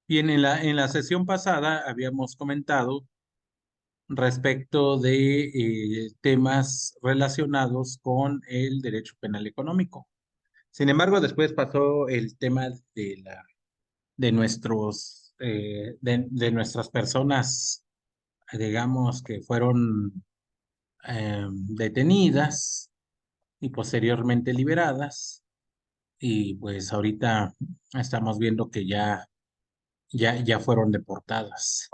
Bien, en la sesión pasada habíamos comentado respecto de temas relacionados con el derecho penal económico. Sin embargo, después pasó el tema de de nuestras personas, digamos, que fueron detenidas y posteriormente liberadas. Y pues ahorita estamos viendo que ya fueron deportadas.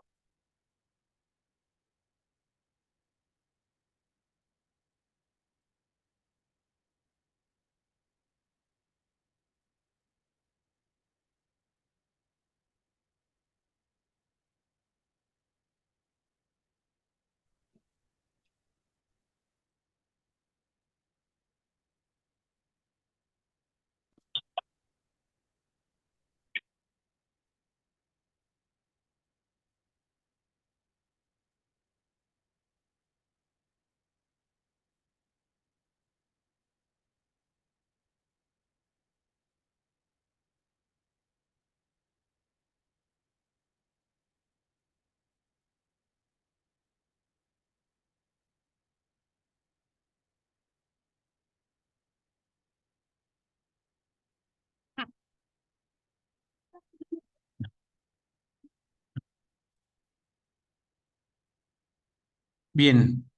Bien,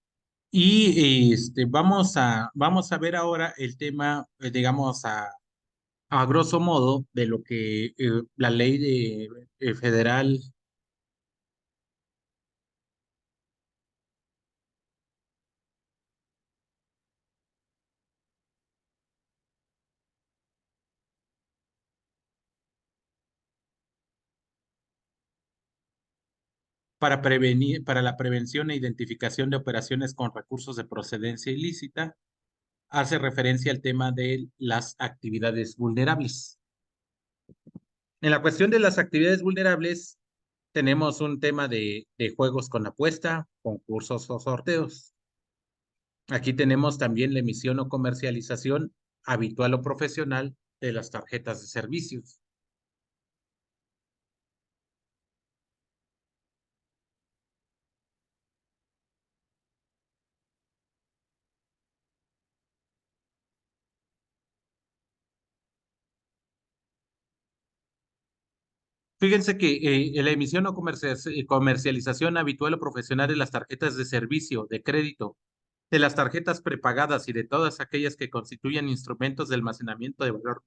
y vamos a ver ahora el tema, digamos, a grosso modo de lo que la ley federal para prevenir, para la prevención e identificación de operaciones con recursos de procedencia ilícita hace referencia al tema de las actividades vulnerables. En la cuestión de las actividades vulnerables, tenemos un tema de juegos con apuesta, concursos o sorteos. Aquí tenemos también la emisión o comercialización habitual o profesional de las tarjetas de servicios. Fíjense que la emisión o comercialización habitual o profesional de las tarjetas de servicio, de crédito, de las tarjetas prepagadas y de todas aquellas que constituyan instrumentos de almacenamiento de valor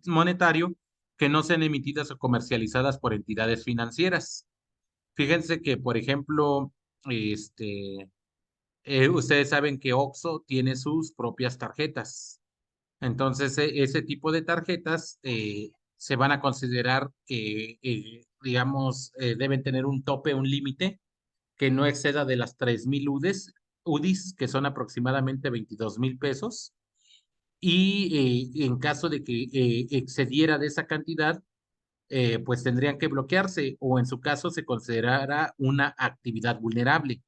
monetario que no sean emitidas o comercializadas por entidades financieras. Fíjense que, por ejemplo, este, ustedes saben que OXXO tiene sus propias tarjetas. Entonces, ese tipo de tarjetas se van a considerar que, digamos, deben tener un tope, un límite que no exceda de las 3,000 UDIs, que son aproximadamente 22,000 pesos. Y en caso de que excediera de esa cantidad, pues tendrían que bloquearse o en su caso se considerará una actividad vulnerable.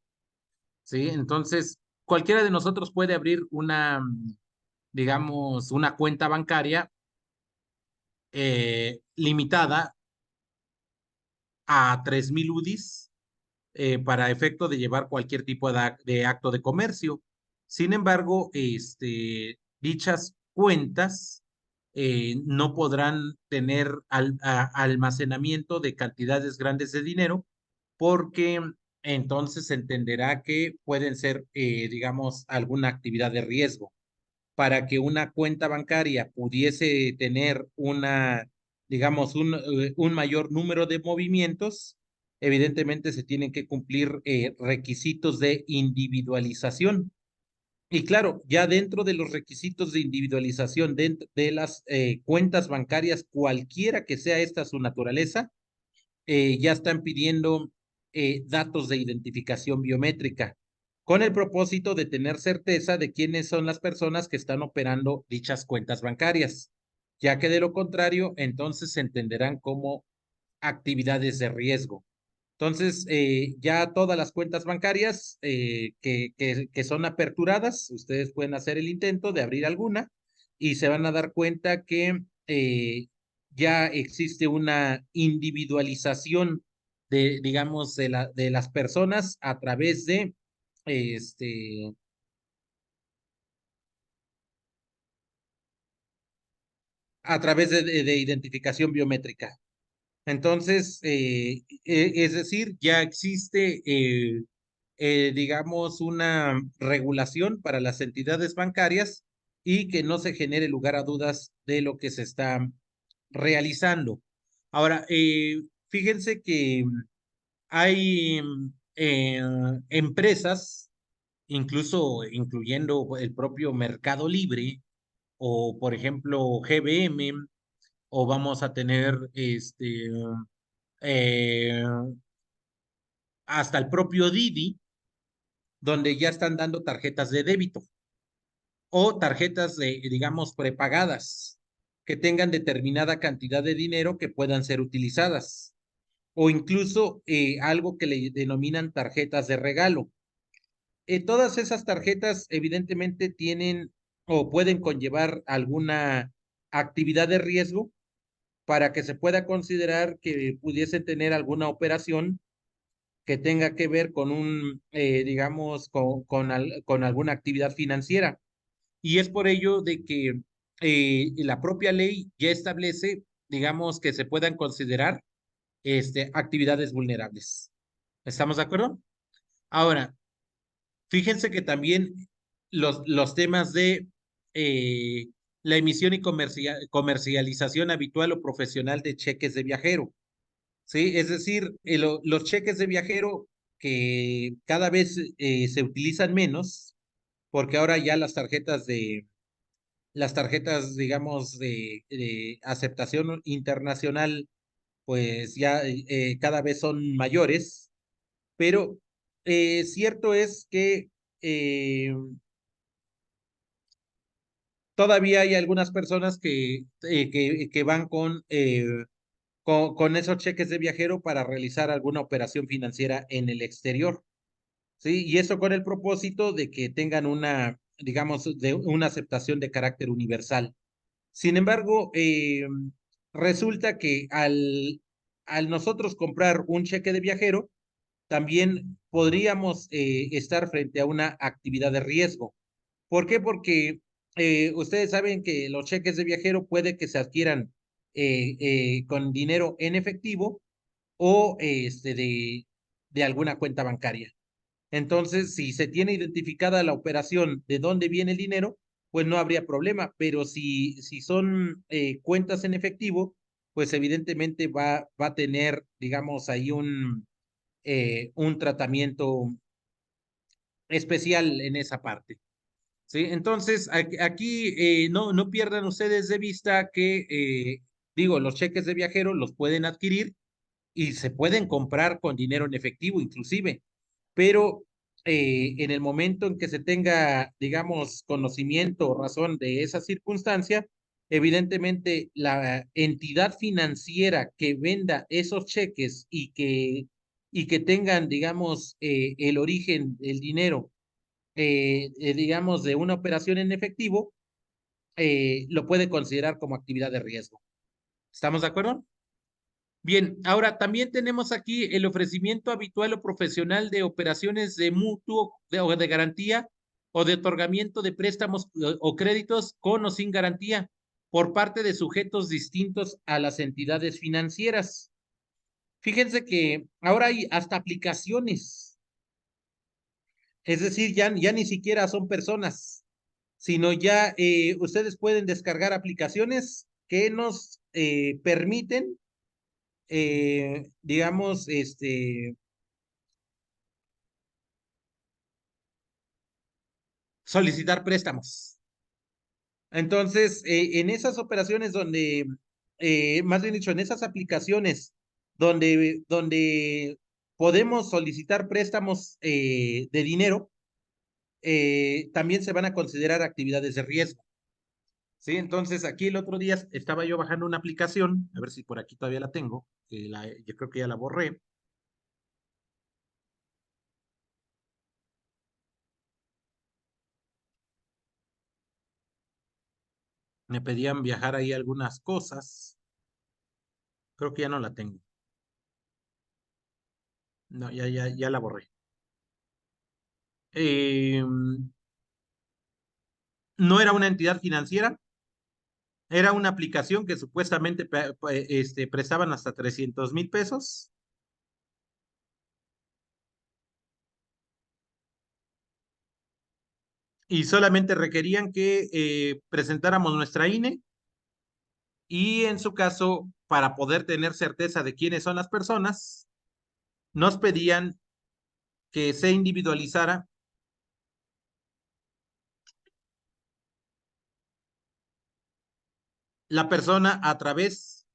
¿Sí? Entonces, cualquiera de nosotros puede abrir digamos, una cuenta bancaria limitada a 3,000 UDIs para efecto de llevar cualquier tipo de acto de comercio. Sin embargo, dichas cuentas no podrán tener almacenamiento de cantidades grandes de dinero porque entonces se entenderá que pueden ser, digamos, alguna actividad de riesgo. Para que una cuenta bancaria pudiese tener digamos, un mayor número de movimientos, evidentemente se tienen que cumplir requisitos de individualización. Y claro, ya dentro de los requisitos de individualización de las cuentas bancarias, cualquiera que sea esta su naturaleza, ya están pidiendo datos de identificación biométrica con el propósito de tener certeza de quiénes son las personas que están operando dichas cuentas bancarias, ya que de lo contrario, entonces se entenderán como actividades de riesgo. Entonces, ya todas las cuentas bancarias que son aperturadas, ustedes pueden hacer el intento de abrir alguna y se van a dar cuenta que ya existe una individualización digamos, de las personas a través de, este, a través de identificación biométrica. Entonces, es decir, ya existe, digamos, una regulación para las entidades bancarias y que no se genere lugar a dudas de lo que se está realizando. Ahora, fíjense que hay empresas, incluso incluyendo el propio Mercado Libre o, por ejemplo, GBM, o vamos a tener eh, hasta el propio Didi, donde ya están dando tarjetas de débito o tarjetas digamos, prepagadas que tengan determinada cantidad de dinero que puedan ser utilizadas, o incluso algo que le denominan tarjetas de regalo. Todas esas tarjetas evidentemente tienen o pueden conllevar alguna actividad de riesgo para que se pueda considerar que pudiesen tener alguna operación que tenga que ver con digamos, con alguna actividad financiera. Y es por ello de que la propia ley ya establece, digamos, que se puedan considerar actividades vulnerables. ¿Estamos de acuerdo? Ahora, fíjense que también los temas de eh, la emisión y comercialización habitual o profesional de cheques de viajero. Sí, es decir, los cheques de viajero que cada vez se utilizan menos, porque ahora ya las tarjetas, digamos, de aceptación internacional, pues ya cada vez son mayores, pero cierto es que eh, todavía hay algunas personas que van con esos cheques de viajero para realizar alguna operación financiera en el exterior. Sí, y eso con el propósito de que tengan digamos, de una aceptación de carácter universal. Sin embargo, resulta que al nosotros comprar un cheque de viajero, también podríamos estar frente a una actividad de riesgo. ¿Por qué? Porque ustedes saben que los cheques de viajero puede que se adquieran con dinero en efectivo o de alguna cuenta bancaria. Entonces, si se tiene identificada la operación de dónde viene el dinero, pues no habría problema, pero si son cuentas en efectivo, pues evidentemente va a tener, digamos, ahí un tratamiento especial en esa parte. ¿Sí? Entonces, aquí no pierdan ustedes de vista que, digo, los cheques de viajero los pueden adquirir y se pueden comprar con dinero en efectivo, inclusive, pero en el momento en que se tenga, digamos, conocimiento o razón de esa circunstancia, evidentemente la entidad financiera que venda esos cheques y que tengan, digamos, el origen del dinero, digamos, de una operación en efectivo, lo puede considerar como actividad de riesgo. ¿Estamos de acuerdo? Bien, ahora también tenemos aquí el ofrecimiento habitual o profesional de operaciones de mutuo o de garantía o de otorgamiento de préstamos o créditos con o sin garantía por parte de sujetos distintos a las entidades financieras. Fíjense que ahora hay hasta aplicaciones, es decir, ya ni siquiera son personas, sino ya ustedes pueden descargar aplicaciones que nos permiten, digamos, solicitar préstamos. Entonces, en esas operaciones donde, más bien dicho, en esas aplicaciones donde podemos solicitar préstamos de dinero, también se van a considerar actividades de riesgo. Sí, entonces aquí el otro día estaba yo bajando una aplicación, a ver si por aquí todavía la tengo, yo creo que ya la borré. Me pedían viajar ahí algunas cosas. Creo que ya no la tengo. No, ya la borré. Eh, no era una entidad financiera, era una aplicación que supuestamente prestaban hasta 300,000 pesos y solamente requerían que presentáramos nuestra INE y en su caso, para poder tener certeza de quiénes son las personas, nos pedían que se individualizara la persona a través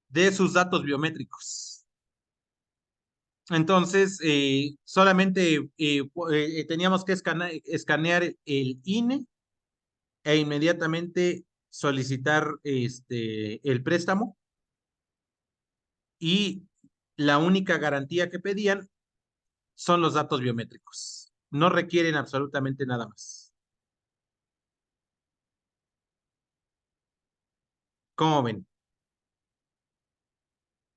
de sus datos biométricos. Entonces, solamente teníamos que escanear el INE e inmediatamente solicitar el préstamo y la única garantía que pedían son los datos biométricos. No requieren absolutamente nada más. ¿Cómo ven?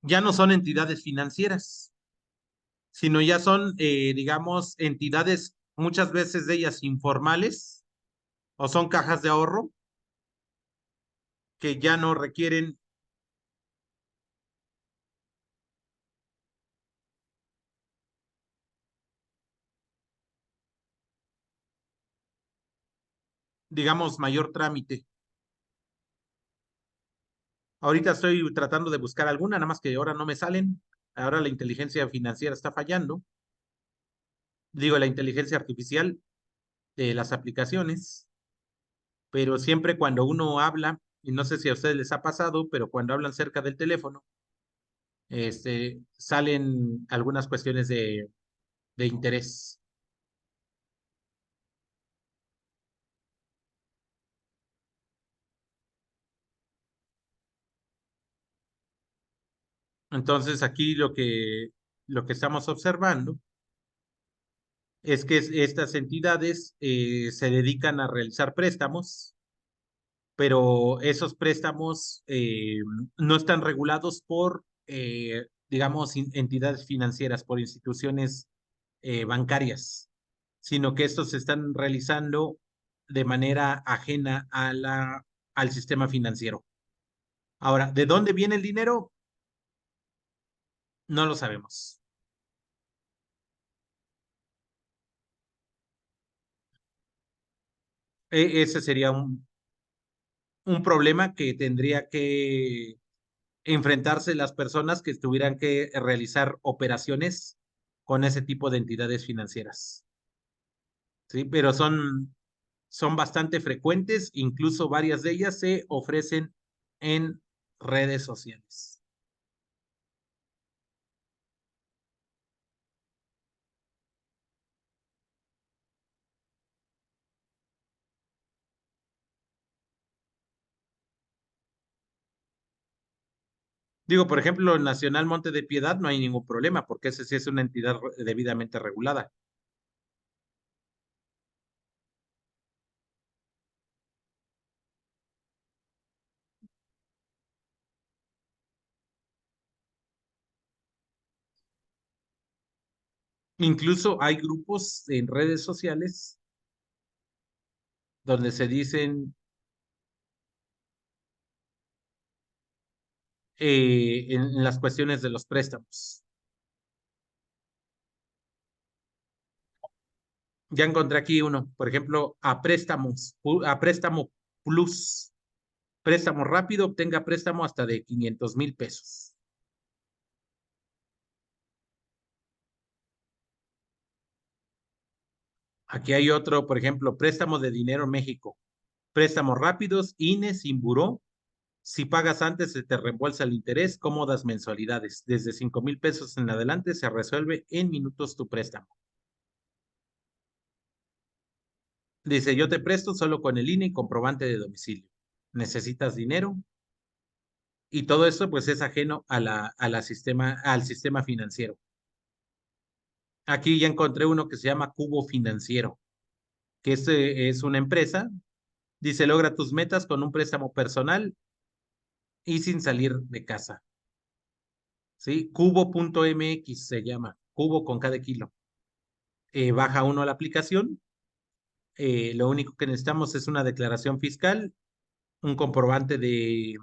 Ya no son entidades financieras, sino ya son, digamos, entidades, muchas veces de ellas informales, o son cajas de ahorro que ya no requieren, digamos, mayor trámite. Ahorita estoy tratando de buscar alguna, nada más que ahora no me salen. Ahora la inteligencia financiera está fallando. Digo, la inteligencia artificial de las aplicaciones, pero siempre cuando uno habla, y no sé si a ustedes les ha pasado, pero cuando hablan cerca del teléfono, salen algunas cuestiones de interés. Entonces, aquí lo que estamos observando es que estas entidades se dedican a realizar préstamos, pero esos préstamos no están regulados por, digamos, entidades financieras, por instituciones bancarias, sino que estos se están realizando de manera ajena al sistema financiero. Ahora, ¿de dónde viene el dinero? No lo sabemos. Ese sería un problema que tendría que enfrentarse las personas que tuvieran que realizar operaciones con ese tipo de entidades financieras. Sí, pero son bastante frecuentes, incluso varias de ellas se ofrecen en redes sociales. Digo, por ejemplo, el Nacional Monte de Piedad no hay ningún problema, porque ese sí es una entidad debidamente regulada. Incluso hay grupos en redes sociales donde se dicen en las cuestiones de los préstamos. Ya encontré aquí uno, por ejemplo, a préstamo plus, préstamo rápido, obtenga préstamo hasta de 500,000 pesos. Aquí hay otro, por ejemplo, préstamo de dinero en México, préstamos rápidos, INE sin buró. Si pagas antes, se te reembolsa el interés, cómodas mensualidades. Desde 5,000 pesos en adelante se resuelve en minutos tu préstamo. Dice, yo te presto solo con el INE y comprobante de domicilio. ¿Necesitas dinero? Y todo esto pues es ajeno al sistema financiero. Aquí ya encontré uno que se llama Cubo Financiero, que es una empresa. Dice, logra tus metas con un préstamo personal y sin salir de casa. ¿Sí? Cubo.mx se llama, Cubo con cada kilo. Baja uno la aplicación. Lo único que necesitamos es una declaración fiscal, un comprobante de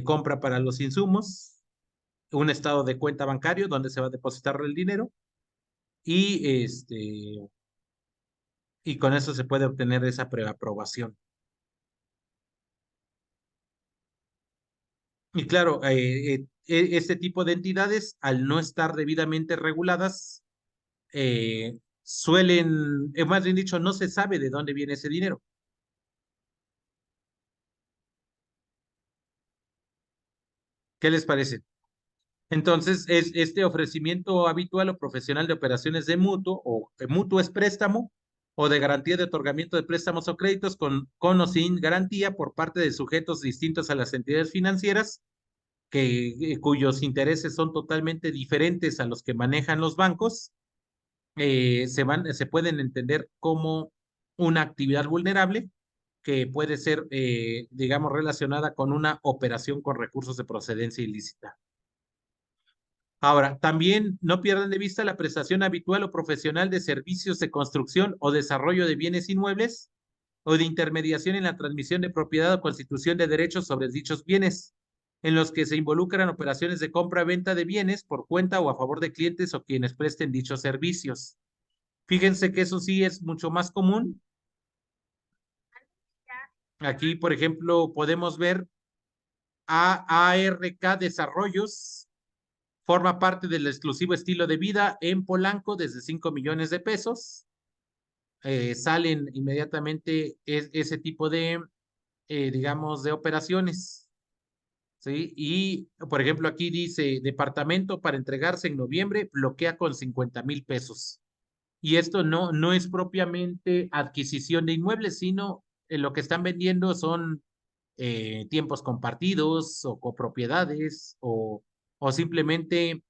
compra para los insumos, un estado de cuenta bancario donde se va a depositar el dinero y, y con eso se puede obtener esa preaprobación. Y claro, este tipo de entidades, al no estar debidamente reguladas, suelen, más bien dicho, no se sabe de dónde viene ese dinero. ¿Qué les parece? Entonces, es este ofrecimiento habitual o profesional de operaciones de mutuo, o mutuo es préstamo, o de garantía de otorgamiento de préstamos o créditos con o sin garantía por parte de sujetos distintos a las entidades financieras, cuyos intereses son totalmente diferentes a los que manejan los bancos. Se pueden entender como una actividad vulnerable que puede ser, digamos, relacionada con una operación con recursos de procedencia ilícita. Ahora, también no pierdan de vista la prestación habitual o profesional de servicios de construcción o desarrollo de bienes inmuebles o de intermediación en la transmisión de propiedad o constitución de derechos sobre dichos bienes, en los que se involucran operaciones de compra-venta de bienes por cuenta o a favor de clientes o quienes presten dichos servicios. Fíjense que eso sí es mucho más común. Aquí, por ejemplo, podemos ver a ARK Desarrollos, forma parte del exclusivo estilo de vida en Polanco desde 5 millones de pesos. Salen inmediatamente ese tipo de, digamos, de operaciones. ¿Sí? Y, por ejemplo, aquí dice, departamento para entregarse en noviembre, bloquea con 50,000 pesos. Y esto no es propiamente adquisición de inmuebles, sino lo que están vendiendo son tiempos compartidos o copropiedades o simplemente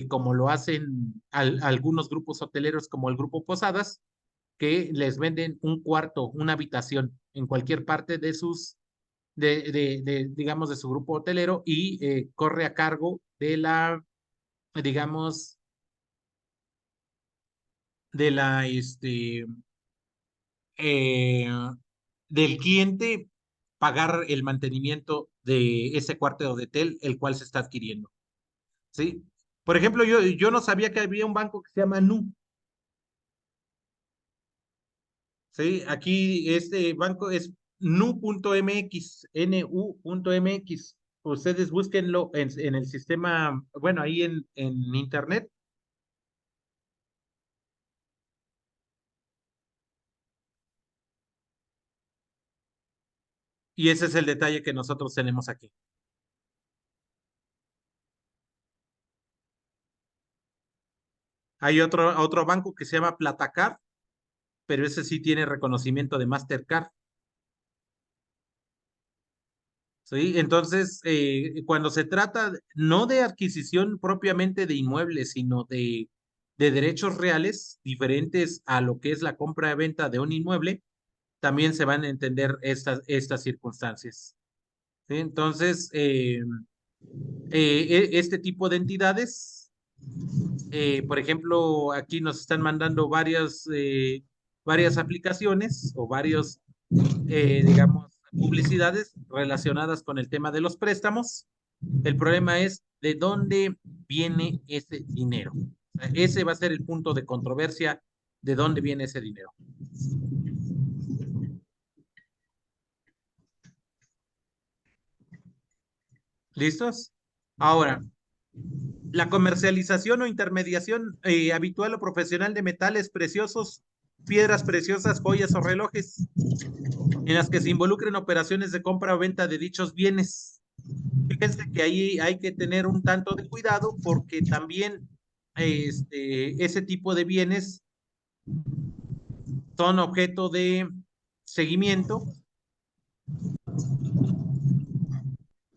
como lo hacen algunos grupos hoteleros como el Grupo Posadas, que les venden un cuarto, una habitación en cualquier parte de digamos, de su grupo hotelero y corre a cargo de digamos, de eh, del cliente pagar el mantenimiento de ese cuarto de hotel, el cual se está adquiriendo. ¿Sí? Por ejemplo, yo no sabía que había un banco que se llama Nu. ¿Sí? Aquí este banco es nu.mx, nu.mx. Ustedes búsquenlo en el sistema, bueno, ahí en internet. Y ese es el detalle que nosotros tenemos aquí. Hay otro banco que se llama Platacar, pero ese sí tiene reconocimiento de Mastercard. ¿Sí? Entonces, cuando se trata no de adquisición propiamente de inmuebles, sino de derechos reales diferentes a lo que es la compra-venta de un inmueble, también se van a entender estas circunstancias. ¿Sí? Entonces, este tipo de entidades, por ejemplo, aquí nos están mandando varias aplicaciones o varios, digamos, publicidades relacionadas con el tema de los préstamos. El problema es de dónde viene ese dinero. O sea, ese va a ser el punto de controversia, de dónde viene ese dinero. ¿Listos? Ahora, la comercialización o intermediación habitual o profesional de metales preciosos, piedras preciosas, joyas o relojes, en las que se involucren operaciones de compra o venta de dichos bienes. Fíjense que ahí hay que tener un tanto de cuidado porque también ese tipo de bienes son objeto de seguimiento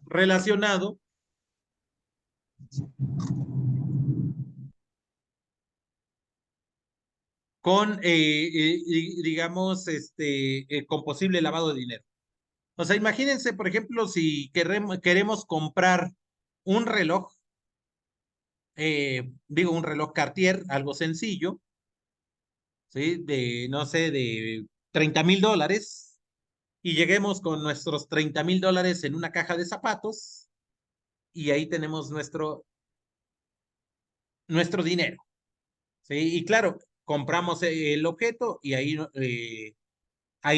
relacionado con, digamos, con posible lavado de dinero. O sea, imagínense, por ejemplo, si queremos comprar un reloj, digo, un reloj Cartier, algo sencillo, ¿sí? De, no sé, de $30,000, y lleguemos con nuestros $30,000 en una caja de zapatos, y ahí tenemos nuestro dinero, ¿sí? Y claro, compramos el objeto y ahí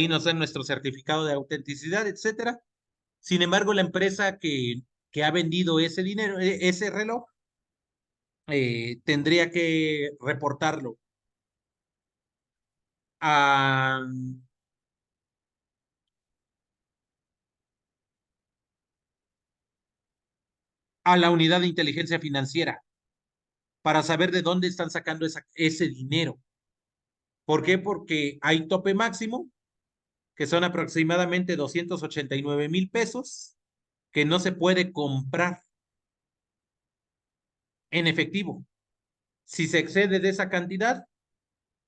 nos dan nuestro certificado de autenticidad, etcétera. Sin embargo, la empresa que ha vendido ese dinero, ese reloj, tendría que reportarlo a, a la unidad de inteligencia financiera para saber de dónde están sacando ese dinero. ¿Por qué? Porque hay tope máximo, que son aproximadamente 289,000 pesos, que no se puede comprar en efectivo. Si se excede de esa cantidad,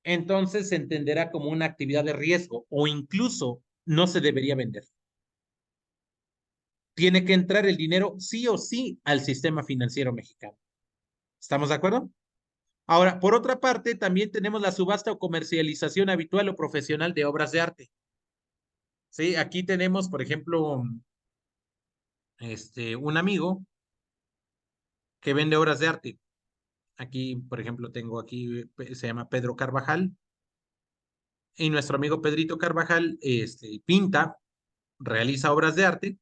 entonces se entenderá como una actividad de riesgo o incluso no se debería vender. Tiene que entrar el dinero sí o sí al sistema financiero mexicano. ¿Estamos de acuerdo? Ahora, por otra parte, también tenemos la subasta o comercialización habitual o profesional de obras de arte. Sí, aquí tenemos, por ejemplo, un amigo que vende obras de arte. Aquí, por ejemplo, tengo aquí, se llama Pedro Carvajal, y nuestro amigo Pedrito Carvajal, pinta, realiza obras de arte,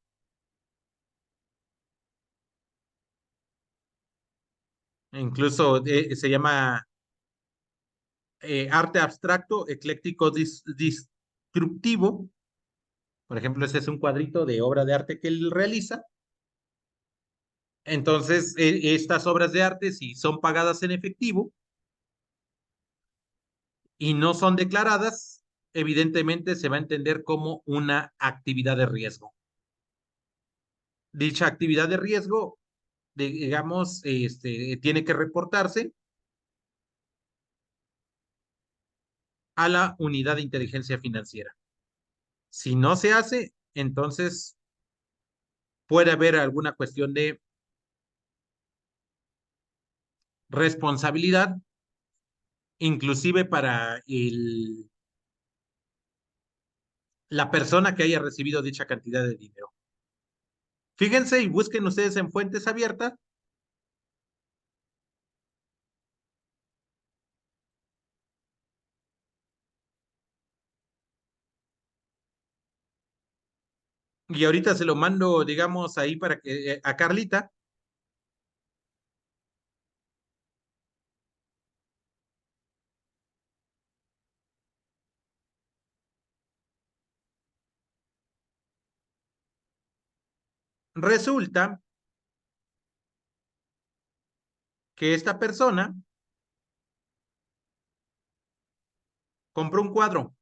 incluso se llama arte abstracto, ecléctico, disruptivo. Por ejemplo, ese es un cuadrito de obra de arte que él realiza. Entonces, estas obras de arte, si son pagadas en efectivo y no son declaradas, evidentemente se va a entender como una actividad de riesgo. Dicha actividad de riesgo, digamos, tiene que reportarse a la unidad de inteligencia financiera. Si no se hace, entonces puede haber alguna cuestión de responsabilidad, inclusive para la persona que haya recibido dicha cantidad de dinero. Fíjense y busquen ustedes en fuentes abiertas. Y ahorita se lo mando, digamos, ahí para que a Carlita. Resulta que esta persona compró un cuadro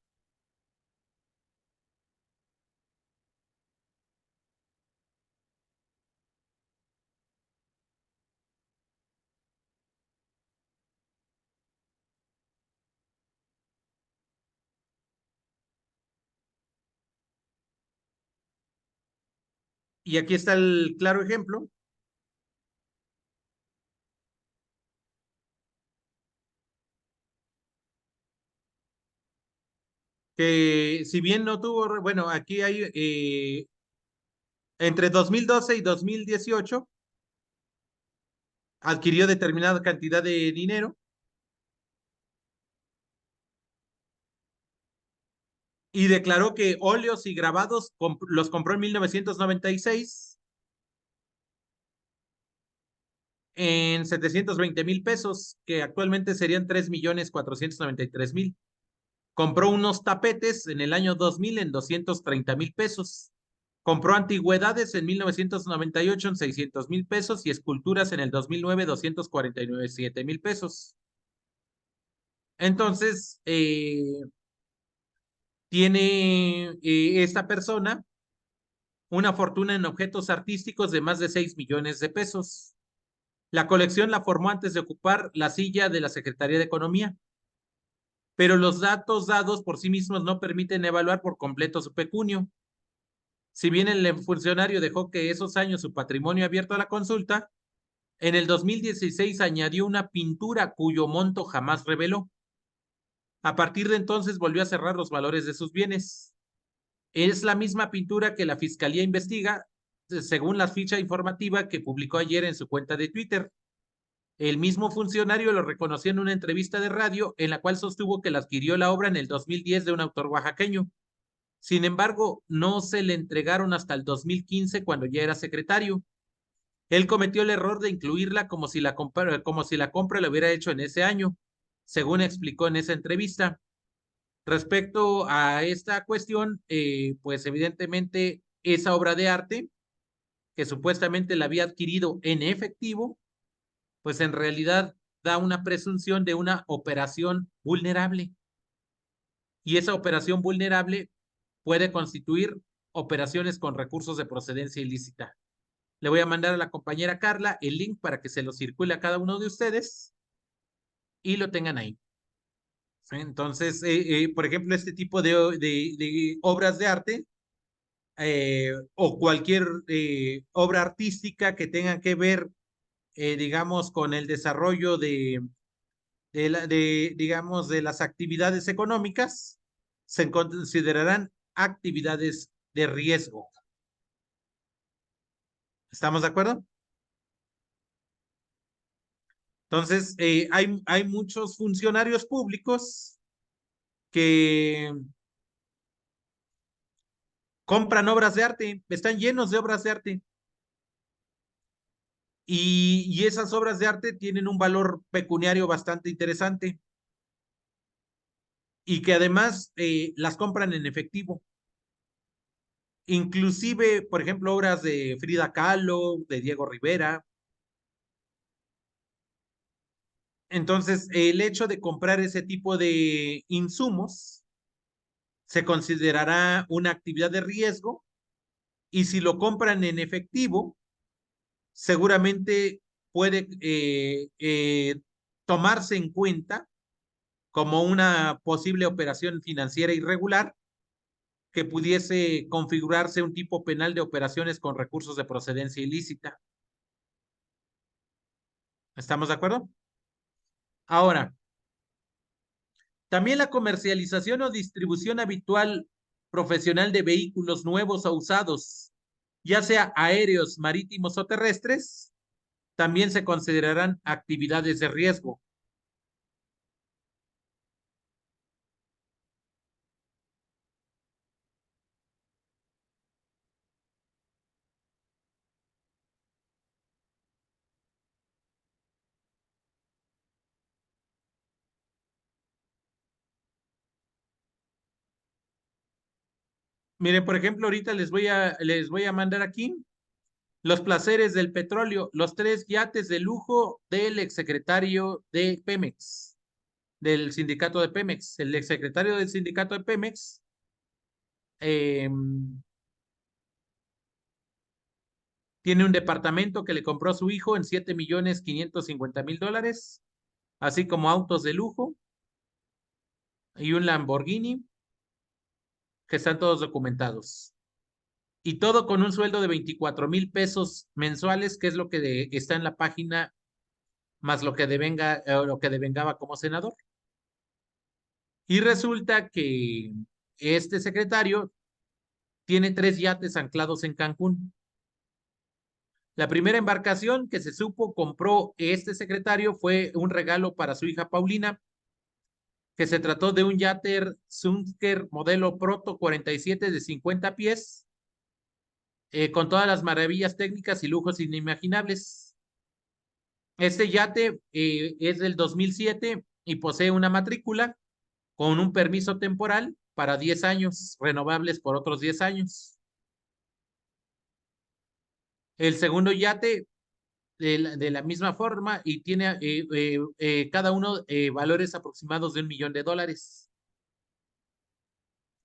y aquí está el claro ejemplo, que si bien no tuvo, bueno, aquí hay entre 2012 y 2018 adquirió determinada cantidad de dinero y declaró que óleos y grabados los compró en 1996 en 720,000 pesos, que actualmente serían 3,493,000. Compró unos tapetes en el año 2000 en 230,000 pesos. Compró antigüedades en 1998 en 600,000 pesos y esculturas en el 2009 247,000 pesos. Entonces, tiene esta persona una fortuna en objetos artísticos de más de 6 millones de pesos. La colección la formó antes de ocupar la silla de la Secretaría de Economía. pero los datos dados por sí mismos no permiten evaluar por completo su pecunio. Si bien el funcionario dejó que esos años su patrimonio abierto a la consulta, en el 2016 añadió una pintura cuyo monto jamás reveló. A partir de entonces volvió a cerrar los valores de sus bienes. Es la misma pintura que la Fiscalía investiga, según la ficha informativa que publicó ayer en su cuenta de Twitter. El mismo funcionario lo reconoció en una entrevista de radio en la cual sostuvo que la adquirió la obra en el 2010 de un autor oaxaqueño. Sin embargo, no se le entregaron hasta el 2015 cuando ya era secretario. Él cometió el error de incluirla como si la compra lo hubiera hecho en ese año, según explicó en esa entrevista. Respecto a esta cuestión, pues evidentemente esa obra de arte, que supuestamente la había adquirido en efectivo, pues en realidad da una presunción de una operación vulnerable. Y esa operación vulnerable puede constituir operaciones con recursos de procedencia ilícita. Le voy a mandar a la compañera Carla el link para que se lo circule a cada uno de ustedes y lo tengan ahí. Entonces, por ejemplo, este tipo de obras de arte o cualquier obra artística que tenga que ver, digamos, con el desarrollo digamos, de las actividades económicas, se considerarán actividades de riesgo. ¿Estamos de acuerdo? Entonces, hay muchos funcionarios públicos que compran obras de arte, están llenos de obras de arte. Y esas obras de arte tienen un valor pecuniario bastante interesante y que además las compran en efectivo. Inclusive, por ejemplo, obras de Frida Kahlo, de Diego Rivera. Entonces, el hecho de comprar ese tipo de insumos se considerará una actividad de riesgo y si lo compran en efectivo, seguramente puede tomarse en cuenta como una posible operación financiera irregular que pudiese configurarse un tipo penal de operaciones con recursos de procedencia ilícita. ¿Estamos de acuerdo? Ahora, también la comercialización o distribución habitual profesional de vehículos nuevos o usados, ya sea aéreos, marítimos o terrestres, también se considerarán actividades de riesgo. Miren, por ejemplo, ahorita les voy a mandar aquí los placeres del petróleo, los 3 yates de lujo del exsecretario de Pemex, del sindicato de Pemex. El exsecretario del sindicato de Pemex eh, tiene un departamento que le compró a su hijo en $7,550,000, así como autos de lujo y un Lamborghini que están todos documentados. Y todo con un sueldo de 24,000 pesos mensuales, que es lo que está en la página, más lo que devengaba como senador. Y resulta que este secretario tiene 3 yates anclados en Cancún. La primera embarcación que se supo compró este secretario fue un regalo para su hija Paulina, que se trató de un yate Sunker modelo Proto 47 de 50 pies, con todas las maravillas técnicas y lujos inimaginables. Este yate es del 2007 y posee una matrícula con un permiso temporal para 10 años, renovables por otros 10 años. El segundo yate de la misma forma y tiene cada uno valores aproximados de $1,000,000.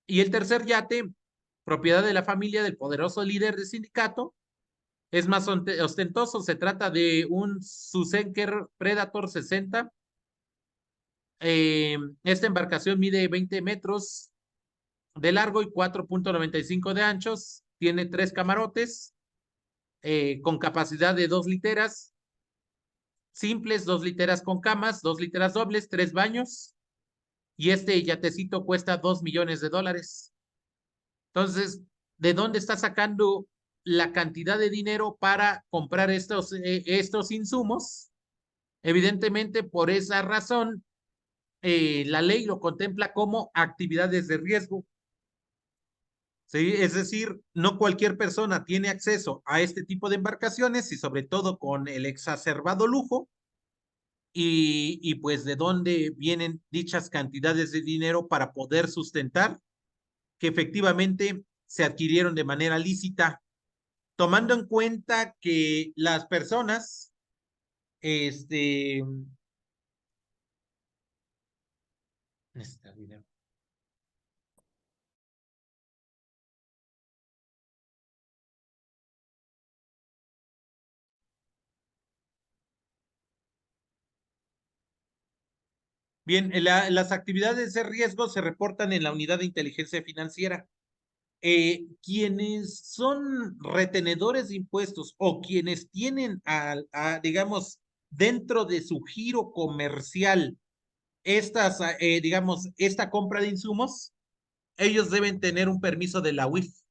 Y el tercer yate, propiedad de la familia del poderoso líder del sindicato, es más ostentoso. Se trata de un Susenker Predator 60 Esta embarcación mide 20 metros de largo y 4,95 de anchos. Tiene tres camarotes con capacidad de 2 literas simples, 2 literas con camas, 2 literas dobles, tres baños. Y este yatecito cuesta $2 millones. Entonces, ¿de dónde está sacando la cantidad de dinero para comprar estos insumos? Evidentemente, por esa razón, la ley lo contempla como actividades de riesgo. ¿Sí? Es decir, no cualquier persona tiene acceso a este tipo de embarcaciones y sobre todo con el exacerbado lujo y pues de dónde vienen dichas cantidades de dinero para poder sustentar que efectivamente se adquirieron de manera lícita, tomando en cuenta que las personas, este, bien, las actividades de riesgo se reportan en la unidad de inteligencia financiera. Quienes son retenedores de impuestos o quienes tienen, digamos, dentro de su giro comercial digamos, esta compra de insumos, ellos deben tener un permiso de la UIF.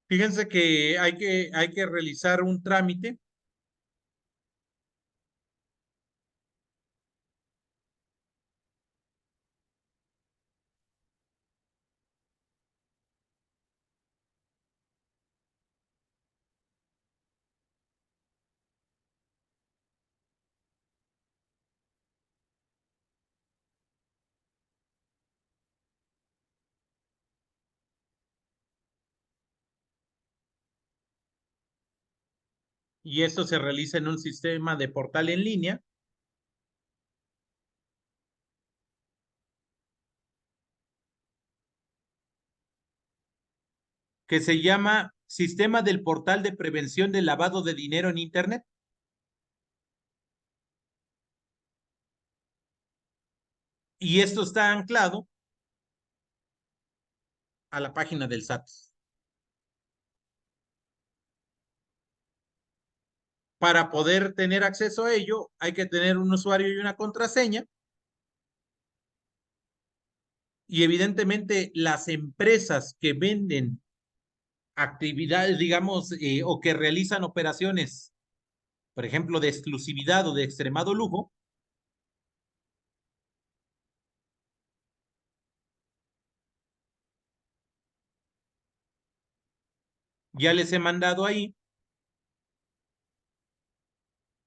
Fíjense que hay que realizar un trámite y esto se realiza en un sistema de portal en línea que se llama Sistema del Portal de Prevención del Lavado de Dinero en Internet. Y esto está anclado a la página del SAT. Para poder tener acceso a ello, hay que tener un usuario y una contraseña. Y evidentemente las empresas que venden actividades, digamos, o que realizan operaciones, por ejemplo, de exclusividad o de extremado lujo, ya les he mandado ahí,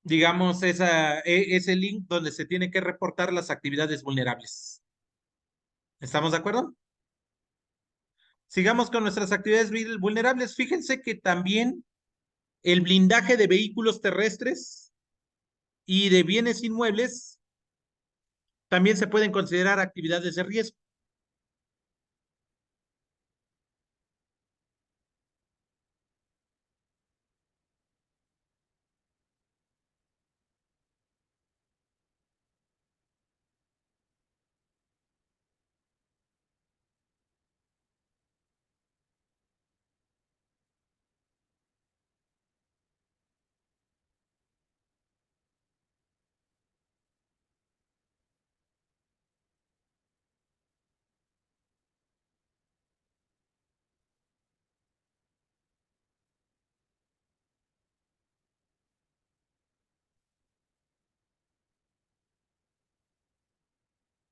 digamos, ese link donde se tiene que reportar las actividades vulnerables. ¿Estamos de acuerdo? Sigamos con nuestras actividades vulnerables. Fíjense que también el blindaje de vehículos terrestres y de bienes inmuebles también se pueden considerar actividades de riesgo.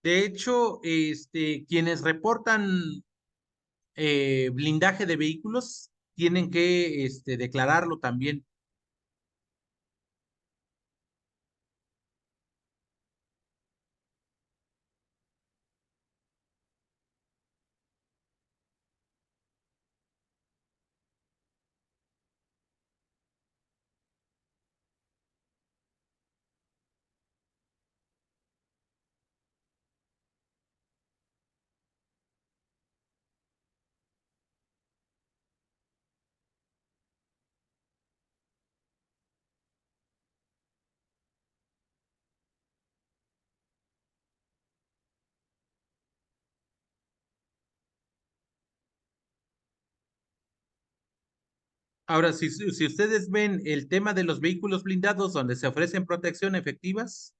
De hecho, quienes reportan blindaje de vehículos tienen que declararlo también. Ahora, si ustedes ven el tema de los vehículos blindados donde se ofrecen protección efectivas,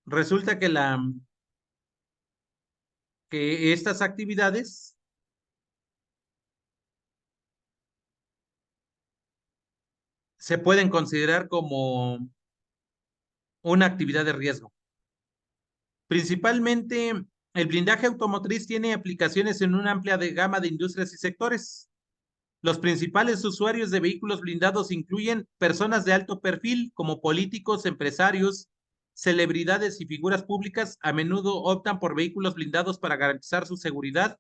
resulta que estas actividades se pueden considerar como una actividad de riesgo. Principalmente, el blindaje automotriz tiene aplicaciones en una amplia gama de industrias y sectores. Los principales usuarios de vehículos blindados incluyen personas de alto perfil como políticos, empresarios, celebridades y figuras públicas. A menudo optan por vehículos blindados para garantizar su seguridad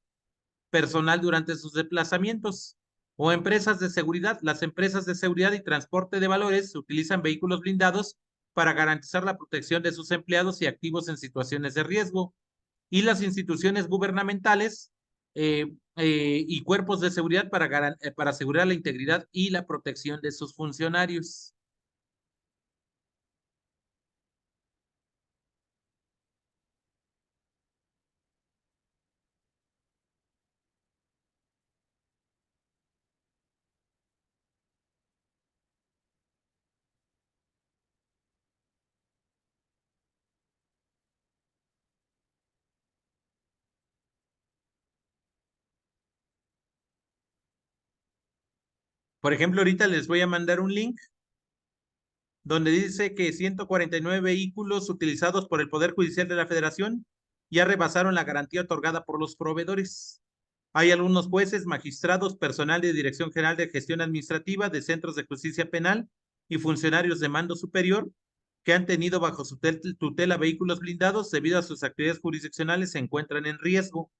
personal durante sus desplazamientos. O empresas de seguridad. Las empresas de seguridad y transporte de valores utilizan vehículos blindados para garantizar la protección de sus empleados y activos en situaciones de riesgo. Y las instituciones gubernamentales y cuerpos de seguridad para asegurar la integridad y la protección de sus funcionarios. Por ejemplo, ahorita les voy a mandar un link donde dice que 149 vehículos utilizados por el Poder Judicial de la Federación ya rebasaron la garantía otorgada por los proveedores. Hay algunos jueces, magistrados, personal de Dirección General de Gestión Administrativa, de centros de justicia penal y funcionarios de mando superior que han tenido bajo su tutela vehículos blindados debido a sus actividades jurisdiccionales se encuentran en riesgo.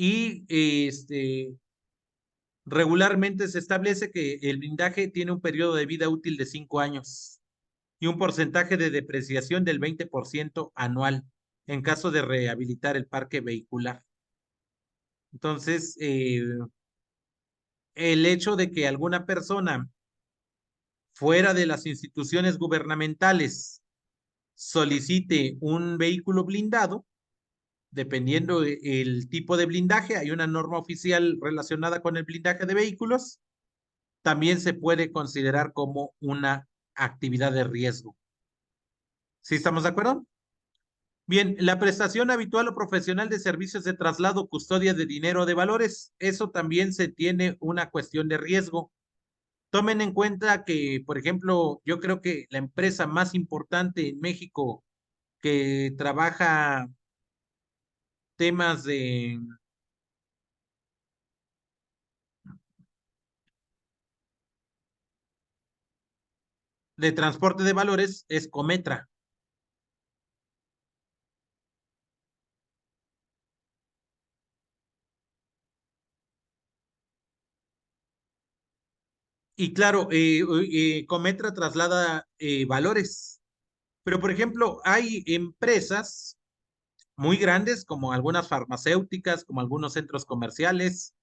Y regularmente se establece que el blindaje tiene un periodo de vida útil de 5 años y un porcentaje de depreciación del 20% anual en caso de rehabilitar el parque vehicular. Entonces, el hecho de que alguna persona fuera de las instituciones gubernamentales solicite un vehículo blindado, dependiendo el tipo de blindaje, hay una norma oficial relacionada con el blindaje de vehículos, también se puede considerar como una actividad de riesgo. ¿Sí estamos de acuerdo? Bien, la prestación habitual o profesional de servicios de traslado, custodia de dinero o de valores, eso también se tiene una cuestión de riesgo. Tomen en cuenta que, por ejemplo, yo creo que la empresa más importante en México que trabaja temas de transporte de valores es Cometra. Y claro, Cometra traslada valores. Pero, por ejemplo, hay empresas muy grandes, como algunas farmacéuticas, como algunos centros comerciales,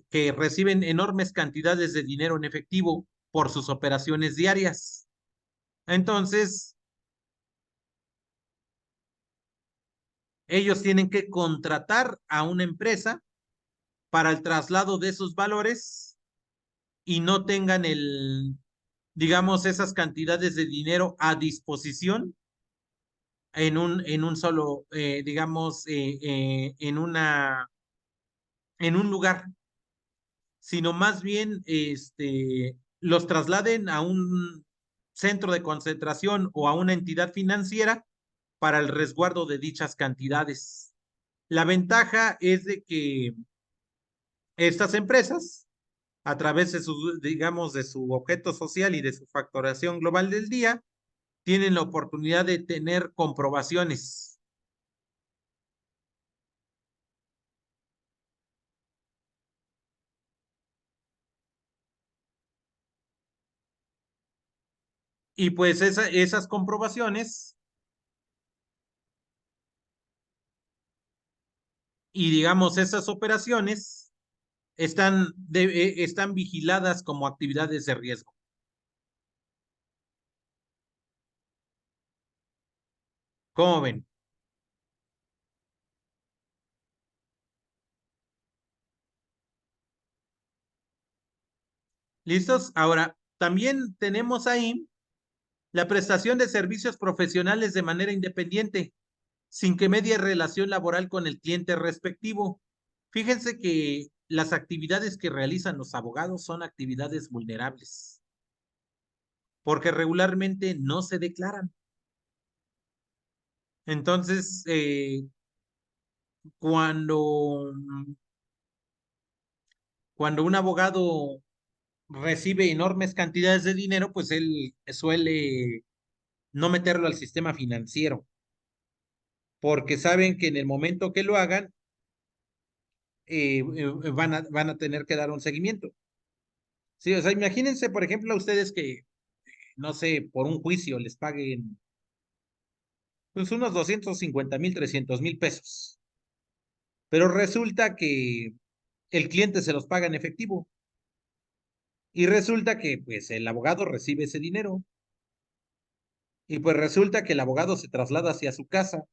que reciben enormes cantidades de dinero en efectivo por sus operaciones diarias. Entonces, ellos tienen que contratar a una empresa para el traslado de esos valores y no tengan digamos, esas cantidades de dinero a disposición en un solo, digamos, en un lugar, sino más bien, los trasladen a un centro de concentración o a una entidad financiera para el resguardo de dichas cantidades. La ventaja es de que estas empresas, a través de su, digamos, de su objeto social y de su facturación global del día, tienen la oportunidad de tener comprobaciones. Y pues esas comprobaciones y digamos esas operaciones están vigiladas como actividades de riesgo. ¿Cómo ven? ¿Listos? Ahora, también tenemos ahí la prestación de servicios profesionales de manera independiente, sin que medie relación laboral con el cliente respectivo. Fíjense que las actividades que realizan los abogados son actividades vulnerables, porque regularmente no se declaran. Entonces, cuando, cuando un abogado recibe enormes cantidades de dinero, pues él suele no meterlo al sistema financiero, porque saben que en el momento que lo hagan, van a tener que dar un seguimiento. Sí, o sea, imagínense, por ejemplo, a ustedes que, no sé, por un juicio les paguen pues unos 250,000, 300,000 pesos, pero resulta que el cliente se los paga en efectivo y resulta que pues el abogado recibe ese dinero y pues resulta que el abogado se traslada hacia su casa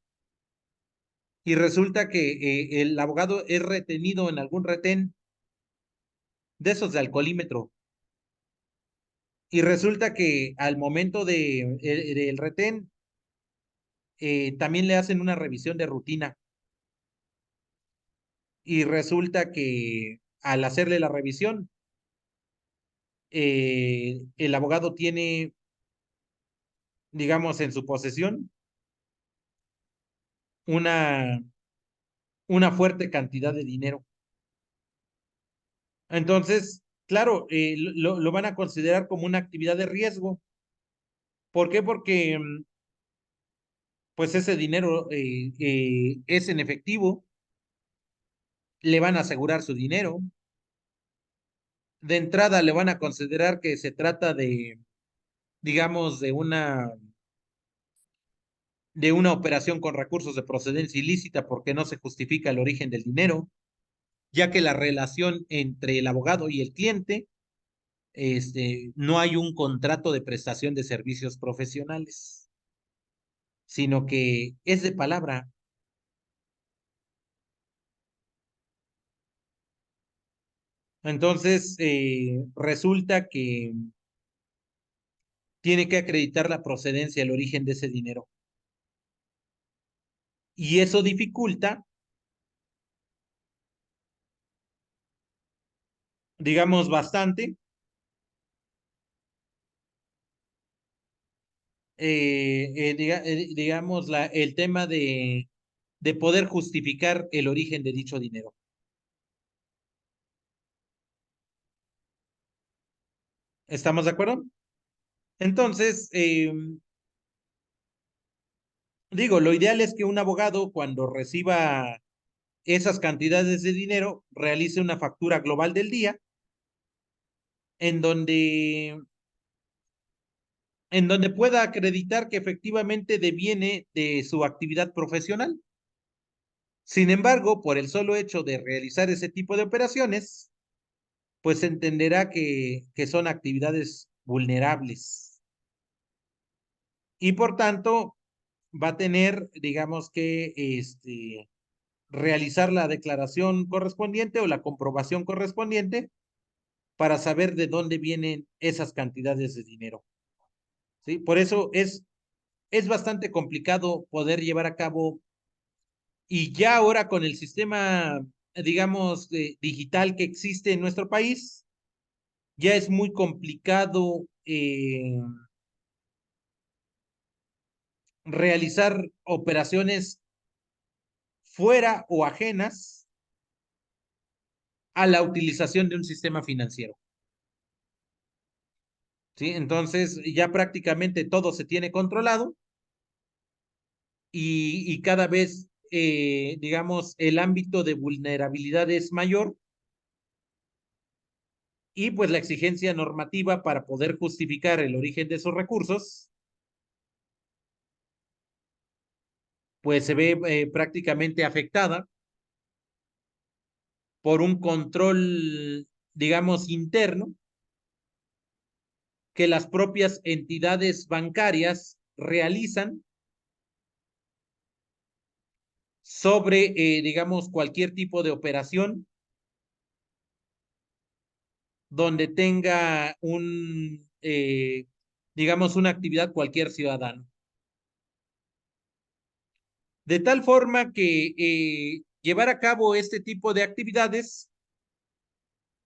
y resulta que el abogado es retenido en algún retén de esos de alcoholímetro y resulta que al momento del retén también le hacen una revisión de rutina y resulta que al hacerle la revisión, el abogado tiene, digamos, en su posesión una, una fuerte cantidad de dinero. Entonces, claro, lo van a considerar como una actividad de riesgo. ¿Por qué? Porque pues ese dinero es en efectivo, le van a asegurar su dinero. De entrada le van a considerar que se trata de, digamos, de una operación con recursos de procedencia ilícita porque no se justifica el origen del dinero, ya que la relación entre el abogado y el cliente, no hay un contrato de prestación de servicios profesionales, sino que es de palabra. Entonces, resulta que tiene que acreditar la procedencia, el origen de ese dinero. Y eso dificulta, digamos, bastante, digamos, el tema de poder justificar el origen de dicho dinero. ¿Estamos de acuerdo? Entonces, digo, lo ideal es que un abogado cuando reciba esas cantidades de dinero realice una factura global del día en donde, en donde pueda acreditar que efectivamente deviene de su actividad profesional. Sin embargo, por el solo hecho de realizar ese tipo de operaciones, pues se entenderá que son actividades vulnerables y por tanto va a tener, digamos que, realizar la declaración correspondiente o la comprobación correspondiente para saber de dónde vienen esas cantidades de dinero. ¿Sí? Por eso es bastante complicado poder llevar a cabo y ya ahora con el sistema, digamos, digital que existe en nuestro país, ya es muy complicado realizar operaciones fuera o ajenas a la utilización de un sistema financiero. ¿Sí? Entonces ya prácticamente todo se tiene controlado y cada vez, digamos, el ámbito de vulnerabilidad es mayor y pues la exigencia normativa para poder justificar el origen de esos recursos, pues se ve prácticamente afectada por un control, digamos, interno que las propias entidades bancarias realizan sobre, digamos, cualquier tipo de operación donde tenga digamos, una actividad cualquier ciudadano. De tal forma que llevar a cabo este tipo de actividades,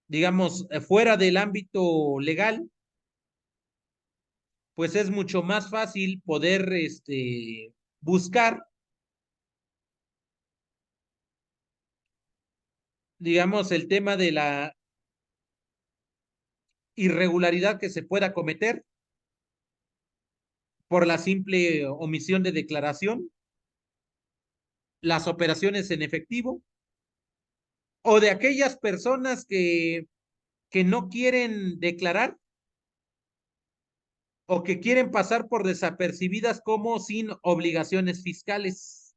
digamos, fuera del ámbito legal, pues es mucho más fácil poder buscar, digamos, el tema de la irregularidad que se pueda cometer por la simple omisión de declaración, las operaciones en efectivo o de aquellas personas que no quieren declarar o que quieren pasar por desapercibidas como sin obligaciones fiscales.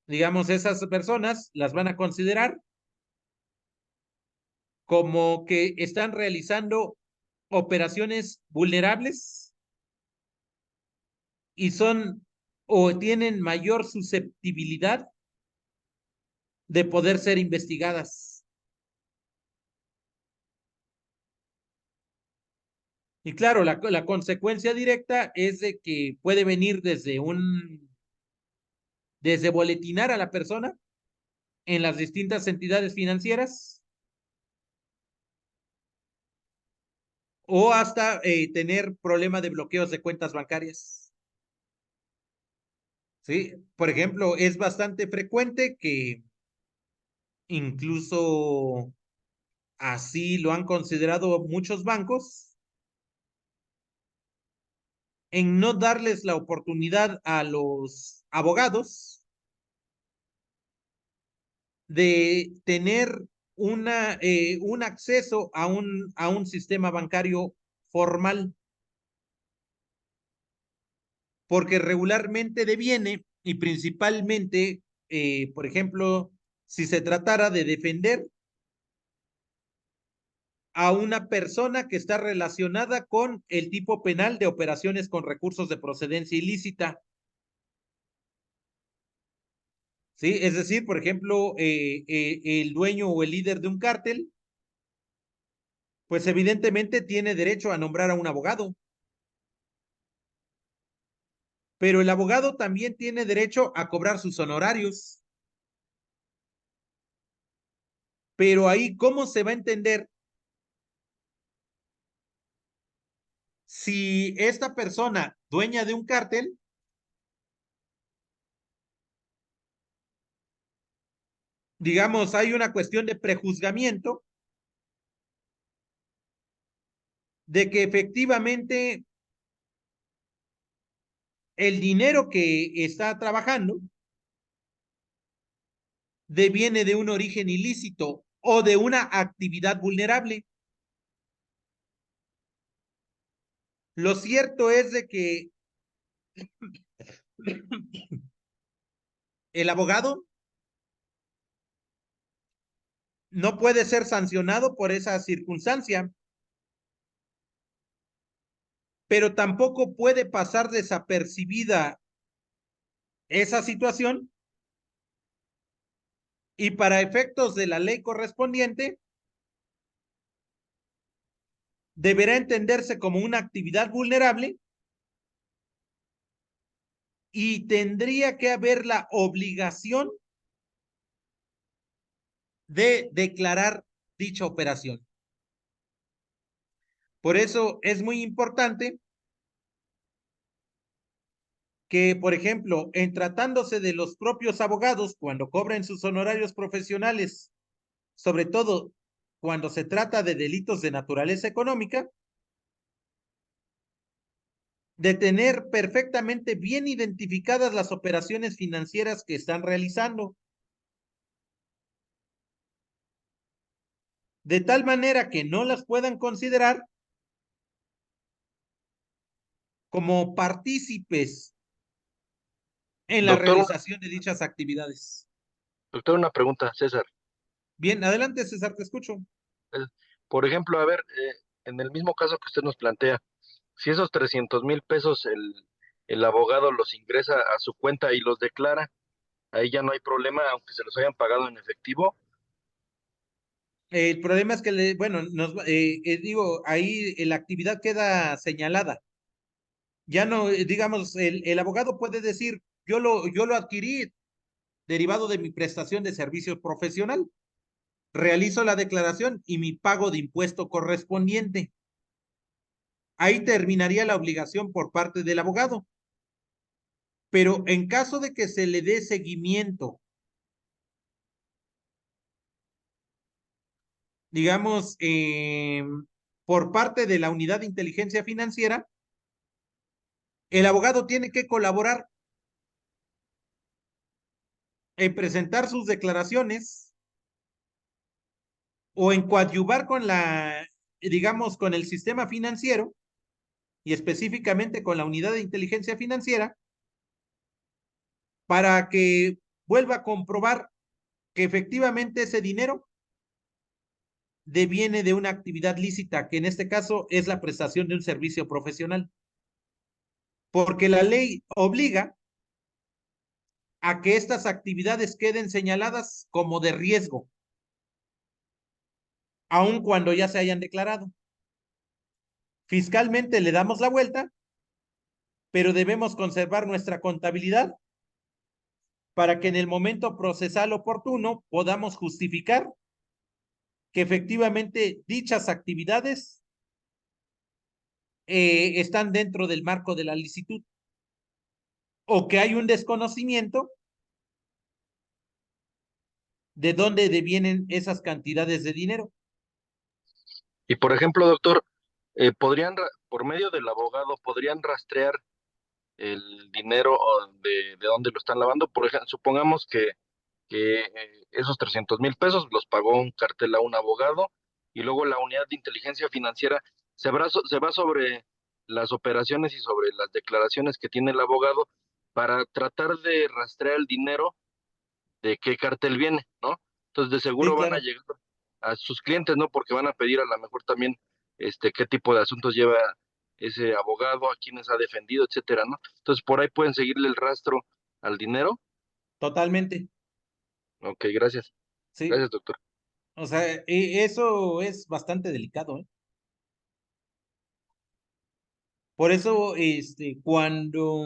Digamos, esas personas las van a considerar como que están realizando operaciones vulnerables y son o tienen mayor susceptibilidad de poder ser investigadas. Y claro, la consecuencia directa es de que puede venir desde boletinar a la persona en las distintas entidades financieras o hasta tener problema de bloqueos de cuentas bancarias. ¿Sí? Por ejemplo, es bastante frecuente que incluso así lo han considerado muchos bancos en no darles la oportunidad a los abogados de tener un acceso a un sistema bancario formal, porque regularmente deviene y principalmente, por ejemplo, si se tratara de defender a una persona que está relacionada con el tipo penal de operaciones con recursos de procedencia ilícita. ¿Sí? Es decir, por ejemplo, el dueño o el líder de un cártel, pues evidentemente tiene derecho a nombrar a un abogado, pero el abogado también tiene derecho a cobrar sus honorarios. Pero ahí, ¿cómo se va a entender si esta persona, dueña de un cártel, digamos, hay una cuestión de prejuzgamiento de que efectivamente el dinero que está trabajando deviene de un origen ilícito o de una actividad vulnerable? Lo cierto es de que el abogado no puede ser sancionado por esa circunstancia, pero tampoco puede pasar desapercibida esa situación y para efectos de la ley correspondiente deberá entenderse como una actividad vulnerable y tendría que haber la obligación de declarar dicha operación. Por eso es muy importante que, por ejemplo, en tratándose de los propios abogados, cuando cobren sus honorarios profesionales, sobre todo cuando se trata de delitos de naturaleza económica, de tener perfectamente bien identificadas las operaciones financieras que están realizando, de tal manera que no las puedan considerar como partícipes en la Doctor, realización de dichas actividades. doctor, una pregunta, César. Bien, adelante, César, te escucho. Eh, Por ejemplo, a ver, en el mismo caso que usted nos plantea, si esos 300,000 pesos el abogado los ingresa a su cuenta y los declara, ahí ya no hay problema, aunque se los hayan pagado en efectivo. El problema es que, bueno, digo, ahí la actividad queda señalada. Ya no, digamos, el abogado puede decir, yo lo adquirí derivado de mi prestación de servicios profesional, realizo la declaración y mi pago de impuesto correspondiente. Ahí terminaría la obligación por parte del abogado. Pero en caso de que se le dé seguimiento, digamos, por parte de la unidad de inteligencia financiera, el abogado tiene que colaborar en presentar sus declaraciones o en coadyuvar con digamos, con el sistema financiero y específicamente con la unidad de inteligencia financiera para que vuelva a comprobar que efectivamente ese dinero deviene de una actividad lícita, que en este caso es la prestación de un servicio profesional. Porque la ley obliga a que estas actividades queden señaladas como de riesgo, aun cuando ya se hayan declarado. Fiscalmente le damos la vuelta, pero debemos conservar nuestra contabilidad para que en el momento procesal oportuno podamos justificar que efectivamente dichas actividades están dentro del marco de la licitud o que hay un desconocimiento de dónde devienen esas cantidades de dinero. Y por ejemplo, doctor, por medio del abogado, podrían rastrear el dinero o de dónde lo están lavando. Por ejemplo, supongamos que esos 300,000 pesos los pagó un cartel a un abogado y luego la unidad de inteligencia financiera se va sobre las operaciones y sobre las declaraciones que tiene el abogado para tratar de rastrear el dinero de qué cartel viene, ¿no? Entonces de Sí, seguro van a claro, llegar a sus clientes, ¿no? Porque van a pedir a lo mejor también qué tipo de asuntos lleva ese abogado, a quienes ha defendido, etcétera, ¿no? Entonces por ahí pueden seguirle el rastro al dinero. totalmente. Ok, gracias. Sí, Gracias, doctor. o sea, eso es bastante delicado, ¿eh? Por eso, cuando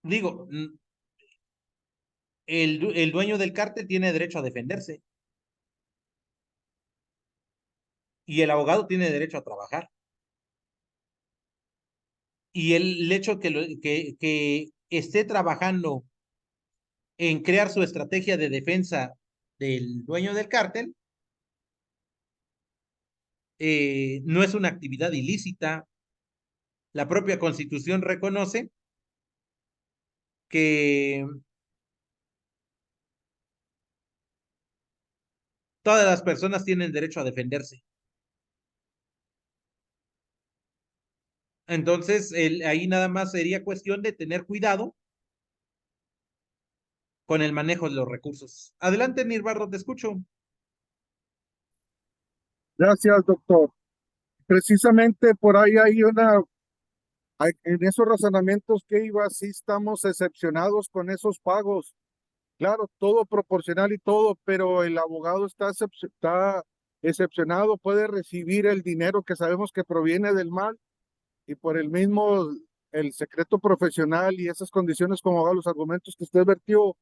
digo, el dueño del cártel tiene derecho a defenderse y el abogado tiene derecho a trabajar. Y el hecho que esté trabajando en crear su estrategia de defensa del dueño del cártel, no es una actividad ilícita. La propia Constitución reconoce que todas las personas tienen derecho a defenderse. Entonces, ahí nada más sería cuestión de tener cuidado con el manejo de los recursos. Adelante, Nirvarro, te escucho. Gracias, doctor. Precisamente por ahí en esos razonamientos que iba, sí estamos excepcionados con esos pagos. Claro, todo proporcional y todo, pero el abogado está excepcionado, puede recibir el dinero que sabemos que proviene del mal y por el secreto profesional y esas condiciones como abogado, los argumentos que usted vertió,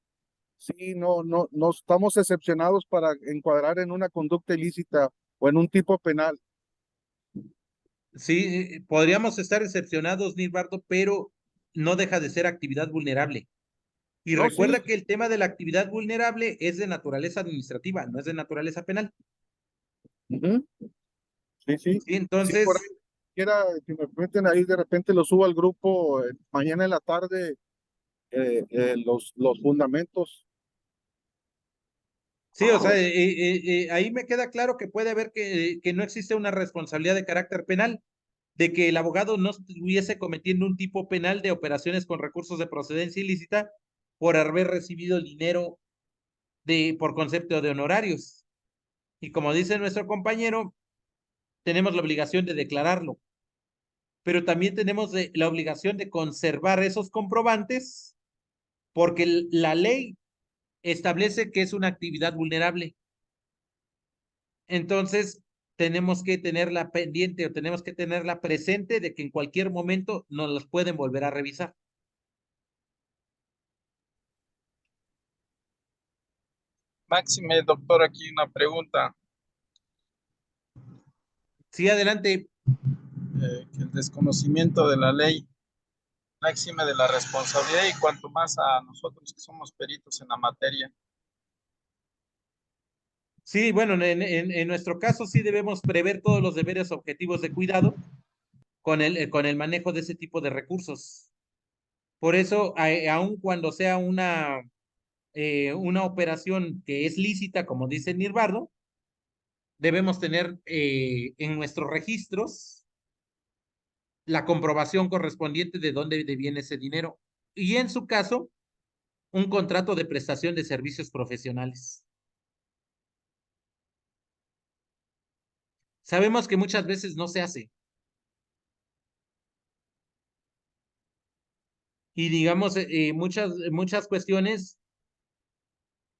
sí, no estamos excepcionados para encuadrar en una conducta ilícita o en un tipo penal. Sí, podríamos estar excepcionados, Nilbardo, pero no deja de ser actividad vulnerable. Y No, sí, recuerda que el tema de la actividad vulnerable es de naturaleza administrativa, no es de naturaleza penal. ujú, sí, sí. Sí, Sí, por ahí entonces, quiera, si me permiten ahí de repente lo subo al grupo mañana en la tarde, los fundamentos. sí, o sea, ahí me queda claro que puede haber que no existe una responsabilidad de carácter penal, de que el abogado no estuviese cometiendo un tipo penal de operaciones con recursos de procedencia ilícita por haber recibido el dinero por concepto de honorarios. Y como dice nuestro compañero, tenemos la obligación de declararlo, pero también tenemos la obligación de conservar esos comprobantes porque la ley establece que es una actividad vulnerable. Entonces, tenemos que tenerla pendiente o tenemos que tenerla presente de que en cualquier momento nos las pueden volver a revisar. Máxime, doctor, aquí una pregunta. Sí, adelante. Que el desconocimiento de la ley máxime de la responsabilidad y cuanto más a nosotros que somos peritos en la materia. Sí, bueno, en nuestro caso sí debemos prever todos los deberes objetivos de cuidado con el manejo de ese tipo de recursos. Por eso, aun cuando sea una operación que es lícita, como dice Nirvardo, debemos tener en nuestros registros la comprobación correspondiente de dónde viene ese dinero. Y en su caso, un contrato de prestación de servicios profesionales. Sabemos que muchas veces no se hace. Y digamos, muchas cuestiones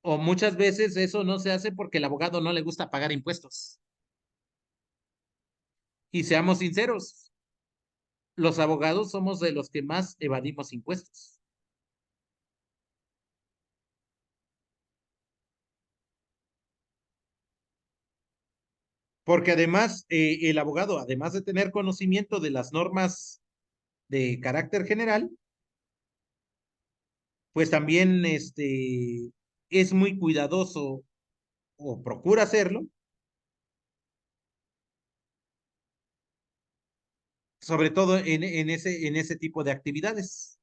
o muchas veces eso no se hace porque el abogado no le gusta pagar impuestos. Y seamos sinceros, los abogados somos de los que más evadimos impuestos. Porque además, el abogado, además de tener conocimiento de las normas de carácter general, pues también es muy cuidadoso o procura hacerlo, sobre todo en ese tipo de actividades.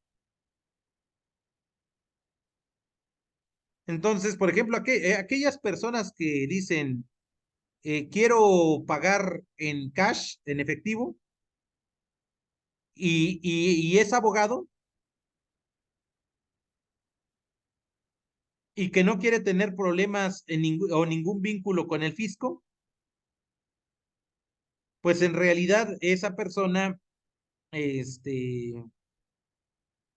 Entonces, por ejemplo, aquellas personas que dicen, quiero pagar en cash, en efectivo, y es abogado y que no quiere tener problemas o ningún vínculo con el fisco, pues en realidad esa persona este,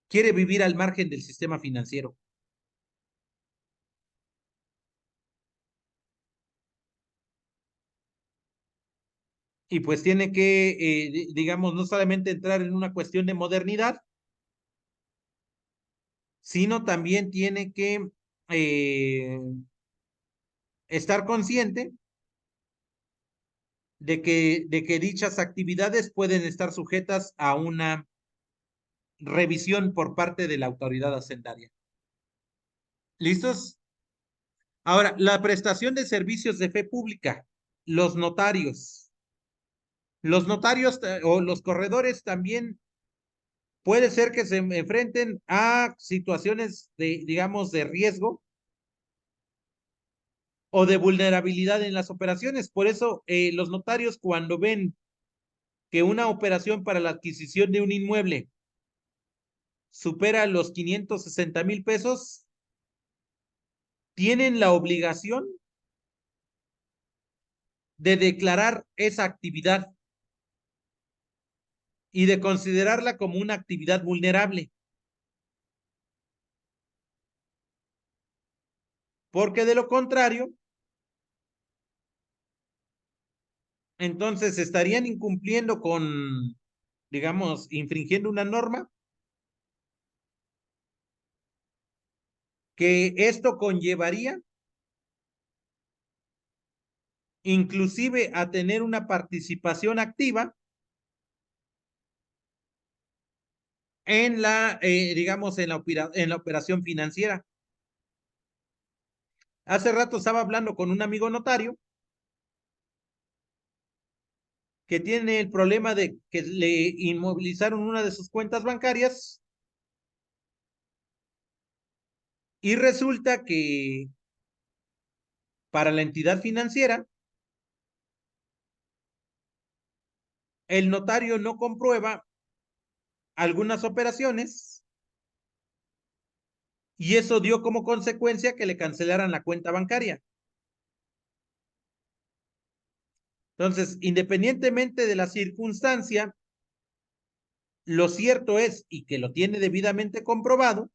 quiere vivir al margen del sistema financiero. Y pues tiene que, digamos, no solamente entrar en una cuestión de modernidad, sino también tiene que eh, estar consciente de que dichas actividades pueden estar sujetas a una revisión por parte de la autoridad hacendaria. ¿Listos? Ahora, la prestación de servicios de fe pública, los notarios. Los notarios o los corredores también puede ser que se enfrenten a situaciones de, digamos, de riesgo o de vulnerabilidad en las operaciones. Por eso, los notarios cuando ven que una operación para la adquisición de un inmueble supera los 560,000 pesos, tienen la obligación de declarar esa actividad y de considerarla como una actividad vulnerable. Porque de lo contrario, entonces estarían incumpliendo con, digamos, infringiendo una norma que esto conllevaría inclusive a tener una participación activa en la, digamos, en la operación financiera. Hace rato estaba hablando con un amigo notario que tiene el problema de que le inmovilizaron una de sus cuentas bancarias y resulta que para la entidad financiera el notario no comprueba algunas operaciones y eso dio como consecuencia que le cancelaran la cuenta bancaria. Entonces, independientemente de la circunstancia, lo cierto es, y que lo tiene debidamente comprobado,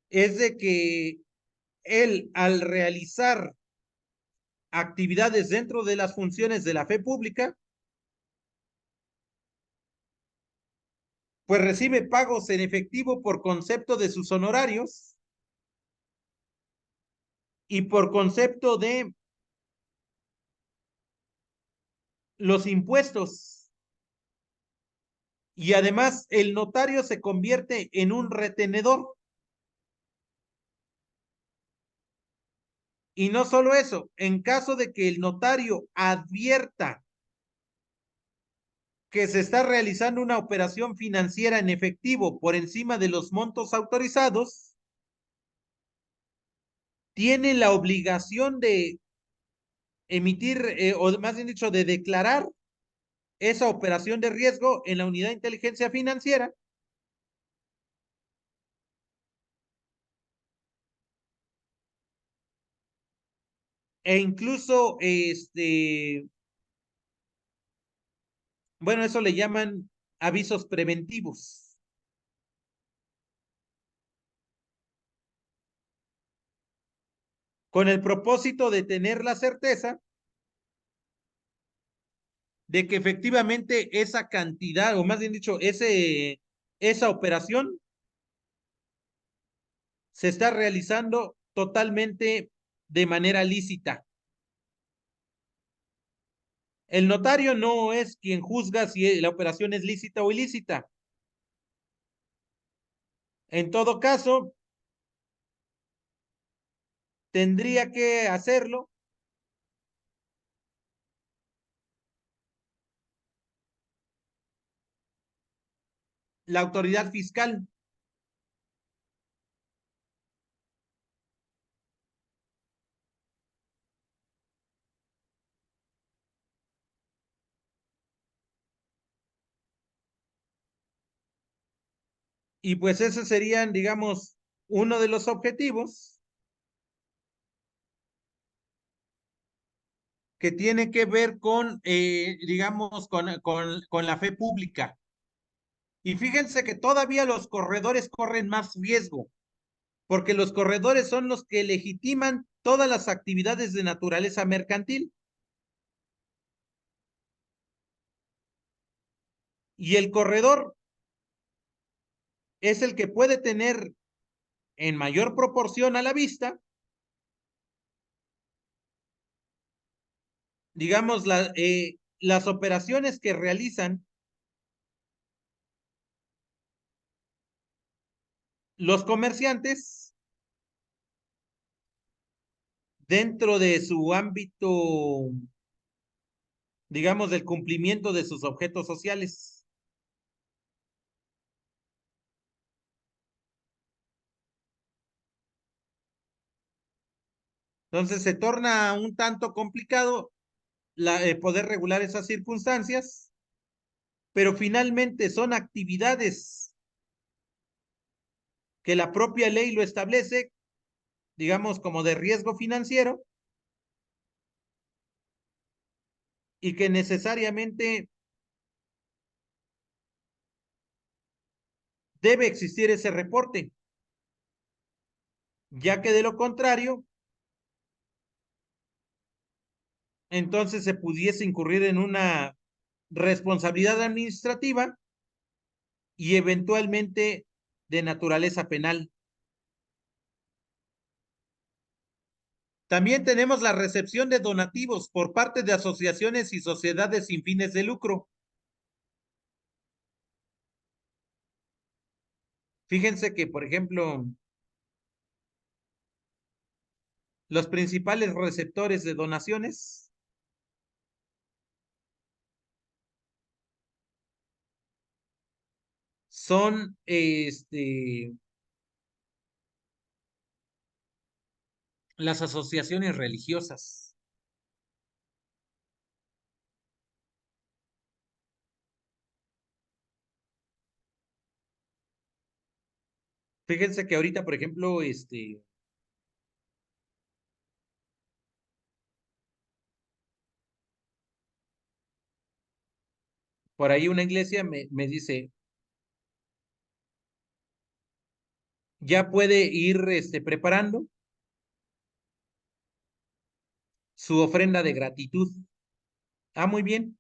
es de que él, al realizar actividades dentro de las funciones de la fe pública, pues recibe pagos en efectivo por concepto de sus honorarios y por concepto de los impuestos. Y además el notario se convierte en un retenedor. Y no solo eso, en caso de que el notario advierta que se está realizando una operación financiera en efectivo por encima de los montos autorizados, tiene la obligación de emitir, o más bien dicho, de declarar esa operación de riesgo en la unidad de inteligencia financiera e incluso, bueno, eso le llaman avisos preventivos. Con el propósito de tener la certeza de que efectivamente esa cantidad, o más bien dicho, esa operación se está realizando totalmente de manera lícita. El notario no es quien juzga si la operación es lícita o ilícita. En todo caso, tendría que hacerlo la autoridad fiscal. Y pues esos serían, digamos, uno de los objetivos que tiene que ver con, digamos, con la fe pública. Y fíjense que todavía los corredores corren más riesgo, porque los corredores son los que legitiman todas las actividades de naturaleza mercantil. Y el corredor es el que puede tener en mayor proporción a la vista, digamos, las operaciones que realizan los comerciantes dentro de su ámbito, digamos, del cumplimiento de sus objetos sociales. Entonces se torna un tanto complicado poder regular esas circunstancias, pero finalmente son actividades que la propia ley lo establece, digamos, como de riesgo financiero, y que necesariamente debe existir ese reporte, ya que de lo contrario, entonces se pudiese incurrir en una responsabilidad administrativa y eventualmente de naturaleza penal. También tenemos la recepción de donativos por parte de asociaciones y sociedades sin fines de lucro. Fíjense que, por ejemplo, los principales receptores de donaciones son las asociaciones religiosas. Fíjense que ahorita, por ejemplo, por ahí una iglesia me dice, ya puede ir preparando su ofrenda de gratitud. Ah, muy bien.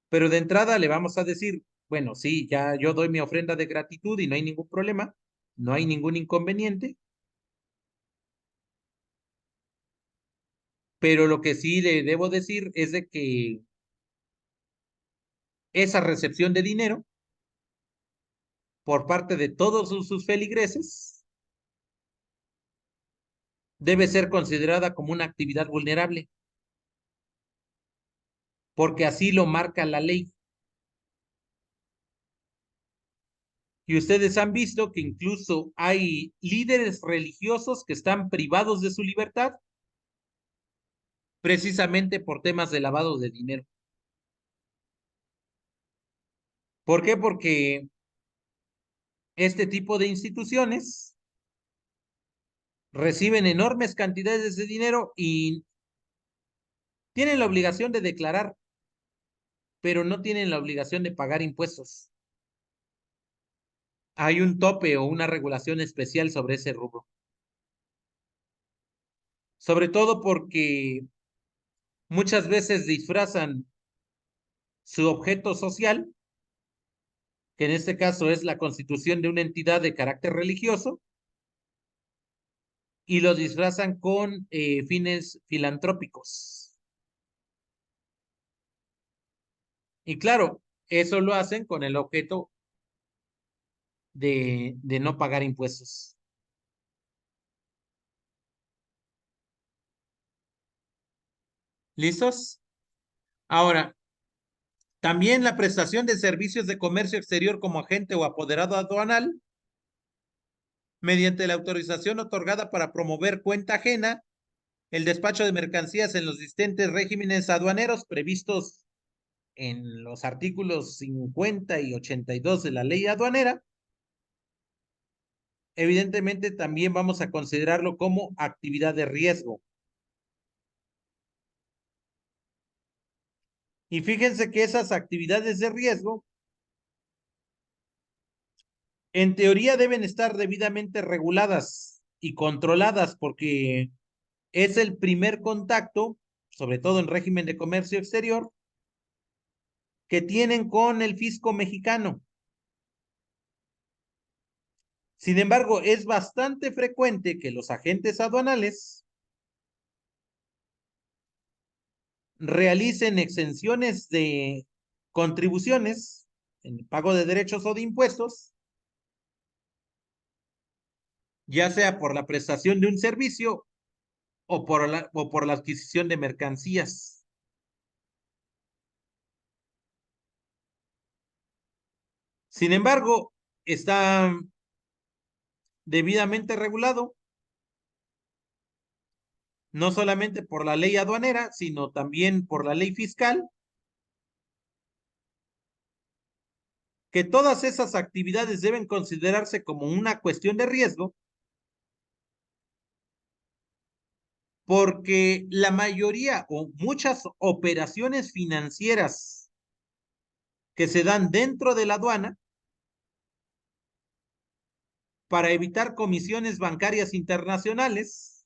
Pero de entrada le vamos a decir, bueno, sí, ya yo doy mi ofrenda de gratitud y no hay ningún problema, no hay ningún inconveniente, pero lo que sí le debo decir es de que esa recepción de dinero por parte de todos sus feligreses debe ser considerada como una actividad vulnerable, porque así lo marca la ley. Y ustedes han visto que incluso hay líderes religiosos que están privados de su libertad precisamente por temas de lavado de dinero. ¿Por qué? Porque este tipo de instituciones reciben enormes cantidades de dinero y tienen la obligación de declarar, pero no tienen la obligación de pagar impuestos. Hay un tope o una regulación especial sobre ese rubro. Sobre todo porque muchas veces disfrazan su objeto social, que en este caso es la constitución de una entidad de carácter religioso, y lo disfrazan con fines filantrópicos. Y claro, eso lo hacen con el objeto de no pagar impuestos. ¿Listos? Ahora, también la prestación de servicios de comercio exterior como agente o apoderado aduanal, mediante la autorización otorgada para promover cuenta ajena, el despacho de mercancías en los distintos regímenes aduaneros previstos en los artículos 50 y 82 de la ley aduanera, evidentemente también vamos a considerarlo como actividad de riesgo. Y fíjense que esas actividades de riesgo, en teoría, deben estar debidamente reguladas y controladas porque es el primer contacto, sobre todo en régimen de comercio exterior, que tienen con el fisco mexicano. Sin embargo, es bastante frecuente que los agentes aduanales realicen exenciones de contribuciones en el pago de derechos o de impuestos, ya sea por la prestación de un servicio o por la adquisición de mercancías. Sin embargo, está debidamente regulado, no solamente por la ley aduanera, sino también por la ley fiscal, que todas esas actividades deben considerarse como una cuestión de riesgo, porque la mayoría o muchas operaciones financieras que se dan dentro de la aduana para evitar comisiones bancarias internacionales,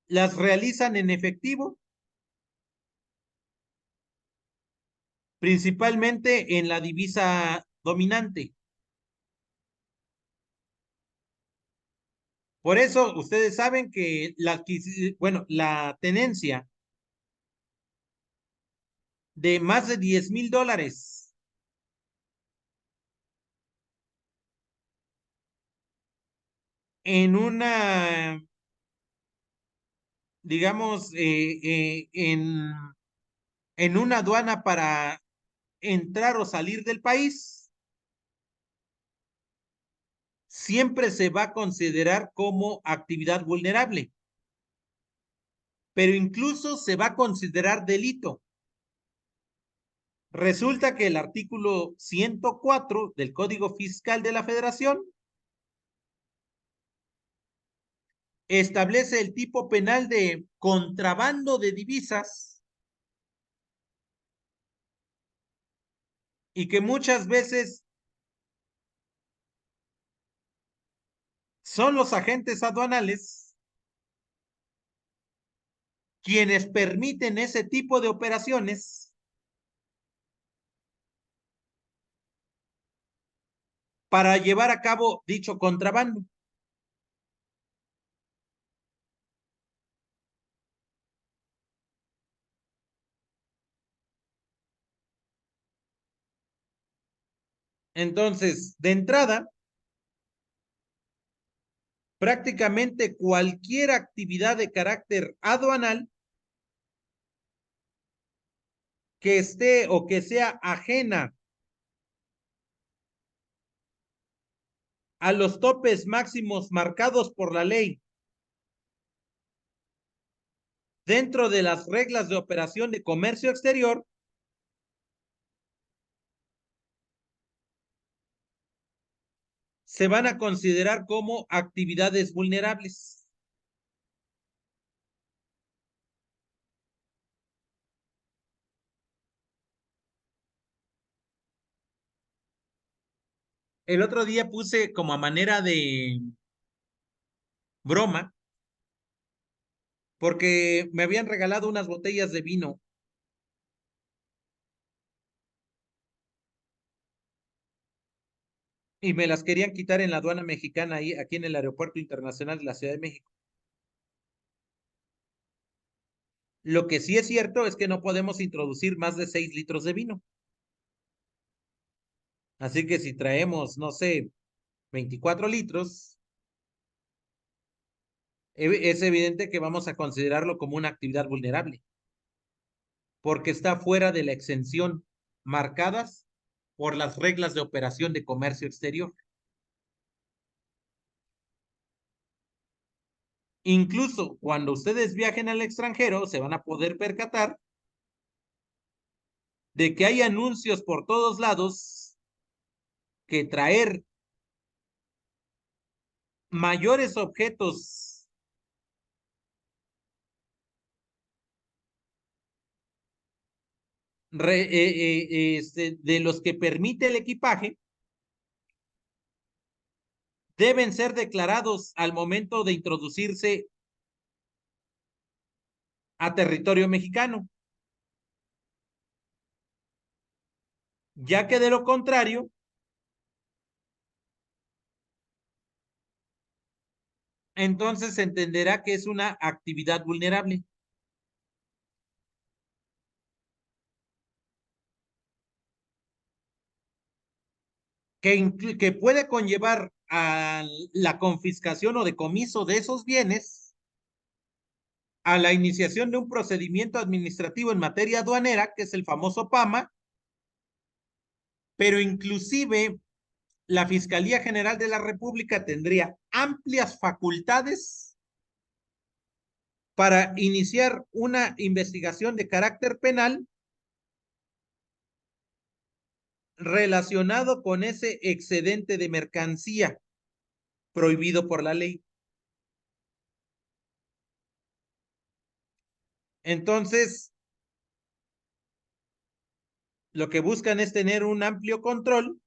las realizan en efectivo principalmente en la divisa dominante. Por eso ustedes saben que la tenencia de más de $10,000 en una, digamos, en una aduana para entrar o salir del país, siempre se va a considerar como actividad vulnerable, pero incluso se va a considerar delito. Resulta que el artículo 104 del Código Fiscal de la Federación establece el tipo penal de contrabando de divisas y que muchas veces son los agentes aduanales quienes permiten ese tipo de operaciones para llevar a cabo dicho contrabando. Entonces, de entrada, prácticamente cualquier actividad de carácter aduanal que esté o que sea ajena a los topes máximos marcados por la ley dentro de las reglas de operación de comercio exterior, se van a considerar como actividades vulnerables. El otro día puse como a manera de broma, porque me habían regalado unas botellas de vino y me las querían quitar en la aduana mexicana ahí, aquí en el Aeropuerto Internacional de la Ciudad de México. Lo que sí es cierto es que no podemos introducir más de 6 litros de vino. Así que si traemos, no sé, 24 litros, es evidente que vamos a considerarlo como una actividad vulnerable, porque está fuera de la exención marcadas por las reglas de operación de comercio exterior. Incluso cuando ustedes viajen al extranjero, se van a poder percatar de que hay anuncios por todos lados que traer mayores objetos de los que permite el equipaje deben ser declarados al momento de introducirse a territorio mexicano, ya que de lo contrario, entonces se entenderá que es una actividad vulnerable. Que puede conllevar a la confiscación o decomiso de esos bienes, a la iniciación de un procedimiento administrativo en materia aduanera, que es el famoso PAMA, pero inclusive la Fiscalía General de la República tendría amplias facultades para iniciar una investigación de carácter penal relacionado con ese excedente de mercancía prohibido por la ley. Entonces, lo que buscan es tener un amplio control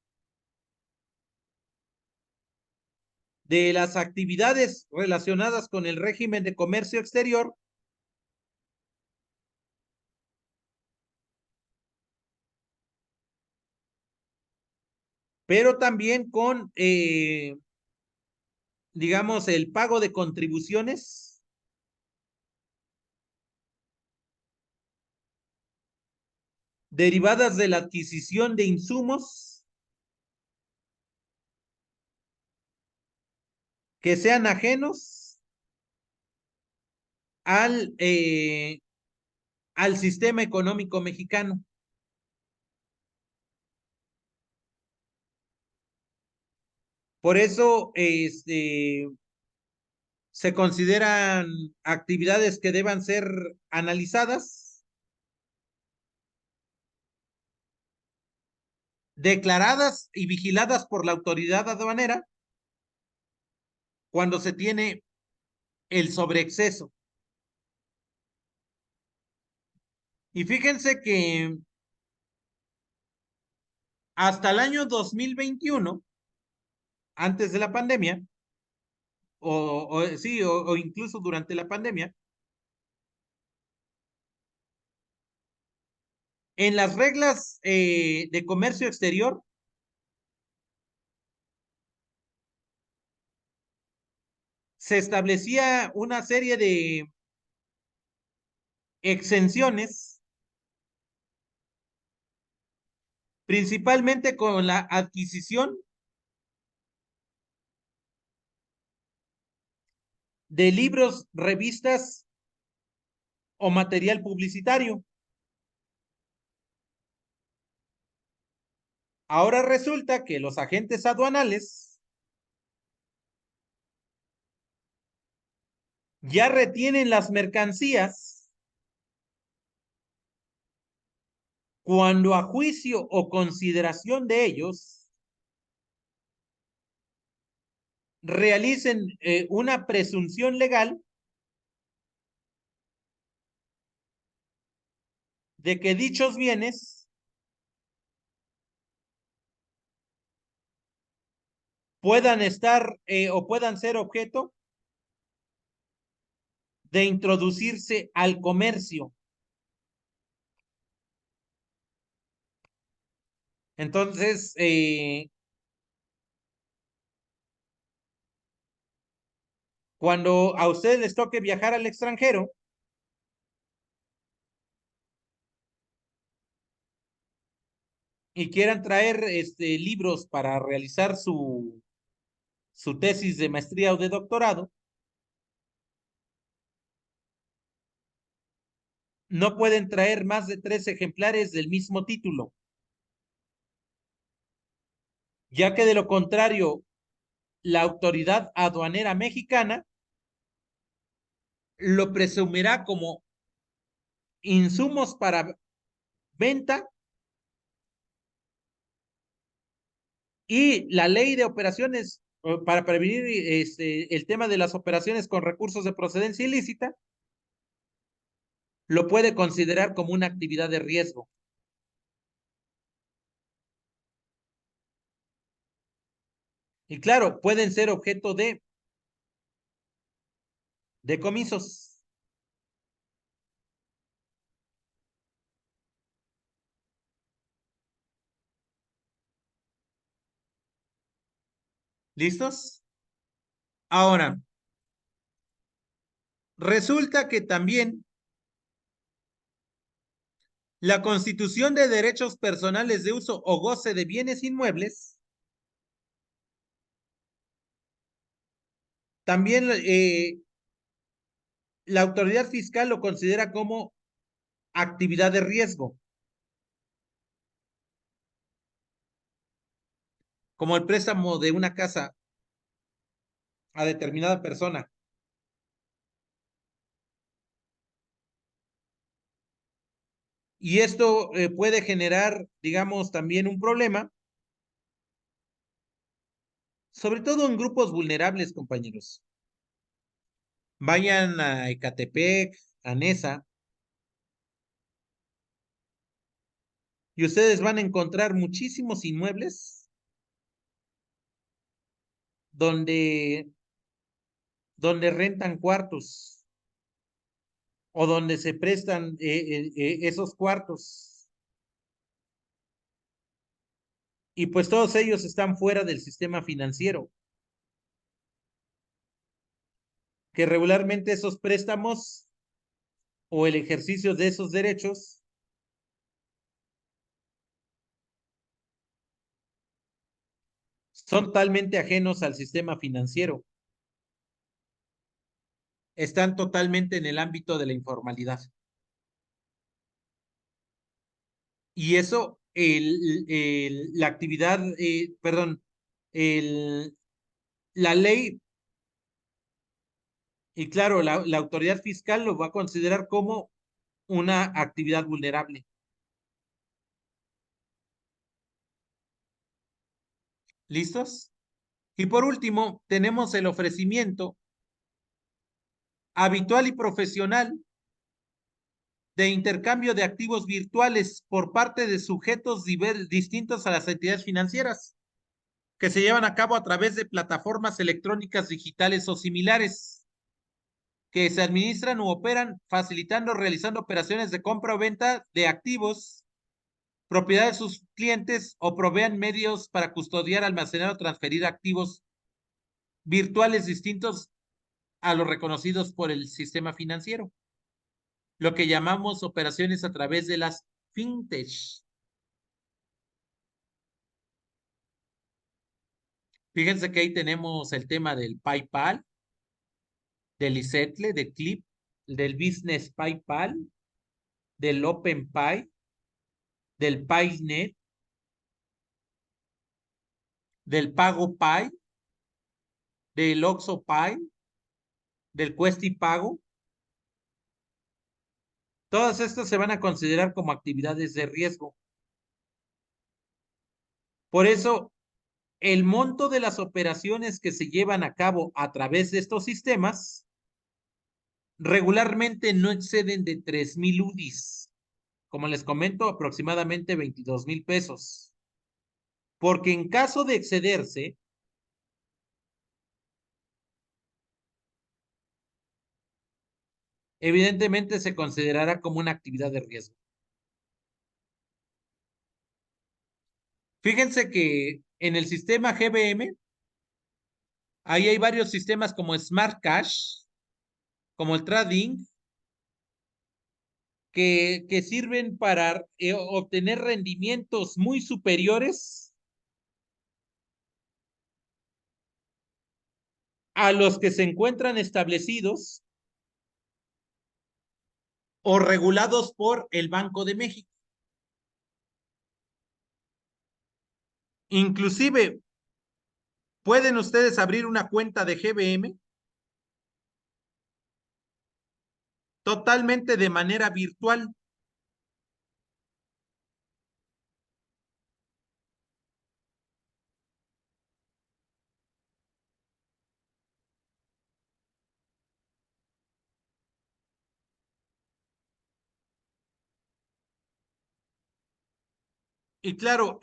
de las actividades relacionadas con el régimen de comercio exterior pero también con, digamos, el pago de contribuciones derivadas de la adquisición de insumos que sean ajenos al sistema económico mexicano. Por eso, se consideran actividades que deban ser analizadas, declaradas y vigiladas por la autoridad aduanera cuando se tiene el sobreexceso. Y fíjense que hasta el año 2021, antes de la pandemia, o incluso durante la pandemia, en las reglas de comercio exterior se establecía una serie de exenciones, principalmente con la adquisición de libros, revistas o material publicitario. Ahora resulta que los agentes aduanales ya retienen las mercancías cuando a juicio o consideración de ellos realicen una presunción legal de que dichos bienes puedan estar o puedan ser objeto de introducirse al comercio. Entonces, cuando a ustedes les toque viajar al extranjero, y quieran traer libros para realizar su tesis de maestría o de doctorado, no pueden traer más de 3 ejemplares del mismo título, ya que de lo contrario, la autoridad aduanera mexicana lo presumirá como insumos para venta, y la ley de operaciones para prevenir el tema de las operaciones con recursos de procedencia ilícita lo puede considerar como una actividad de riesgo. Y claro, pueden ser objeto de decomisos. ¿Listos? Ahora, resulta que también la Constitución de Derechos Personales de Uso o Goce de Bienes Inmuebles también la autoridad fiscal lo considera como actividad de riesgo, como el préstamo de una casa a determinada persona. Y esto puede generar, digamos, también un problema, sobre todo en grupos vulnerables, compañeros. Vayan a Ecatepec, a Nesa, y ustedes van a encontrar muchísimos inmuebles donde, donde rentan cuartos o donde se prestan esos cuartos. Y pues todos ellos están fuera del sistema financiero, que regularmente esos préstamos o el ejercicio de esos derechos son totalmente ajenos al sistema financiero, están totalmente en el ámbito de la informalidad. Y eso, la actividad, perdón, la ley, y claro, la autoridad fiscal lo va a considerar como una actividad vulnerable. ¿Listos? Y por último, tenemos el ofrecimiento habitual y profesional de intercambio de activos virtuales por parte de sujetos distintos a las entidades financieras, que se llevan a cabo a través de plataformas electrónicas digitales o similares, que se administran u operan facilitando, realizando operaciones de compra o venta de activos, propiedad de sus clientes o provean medios para custodiar, almacenar o transferir activos virtuales distintos a los reconocidos por el sistema financiero, lo que llamamos operaciones a través de las fintech. Fíjense que ahí tenemos el tema del PayPal, del Izettle, de Clip, del Business PayPal, del OpenPay, del PayNet, del PagoPay, del OxxoPay, del Pago. Todas estas se van a considerar como actividades de riesgo. Por eso, el monto de las operaciones que se llevan a cabo a través de estos sistemas regularmente no exceden de 3,000 UDIs. Como les comento, aproximadamente 22,000 pesos. Porque en caso de excederse, evidentemente se considerará como una actividad de riesgo. Fíjense que en el sistema GBM, ahí hay varios sistemas como Smart Cash, como el Trading, que sirven para obtener rendimientos muy superiores a los que se encuentran establecidos o regulados por el Banco de México. Inclusive, pueden ustedes abrir una cuenta de GBM totalmente de manera virtual. Y claro,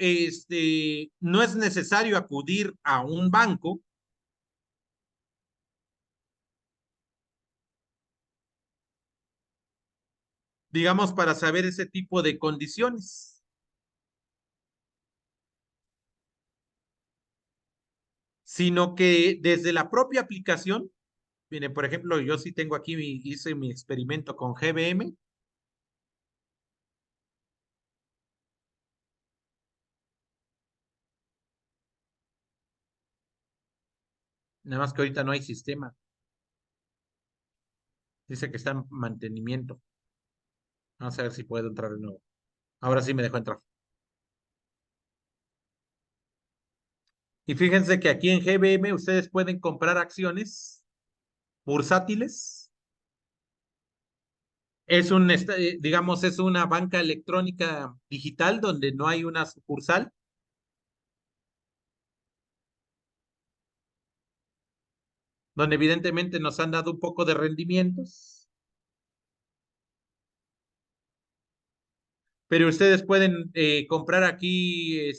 no es necesario acudir a un banco, digamos, para saber ese tipo de condiciones, sino que desde la propia aplicación, miren, por ejemplo, yo sí tengo aquí, hice mi experimento con GBM, nada más que ahorita no hay sistema, dice que está en mantenimiento. Vamos a ver si puedo entrar de nuevo. Ahora sí me dejó entrar. Y fíjense que aquí en GBM ustedes pueden comprar acciones bursátiles. Es digamos, es una banca electrónica digital donde no hay una sucursal, donde evidentemente nos han dado un poco de rendimientos, pero ustedes pueden comprar aquí,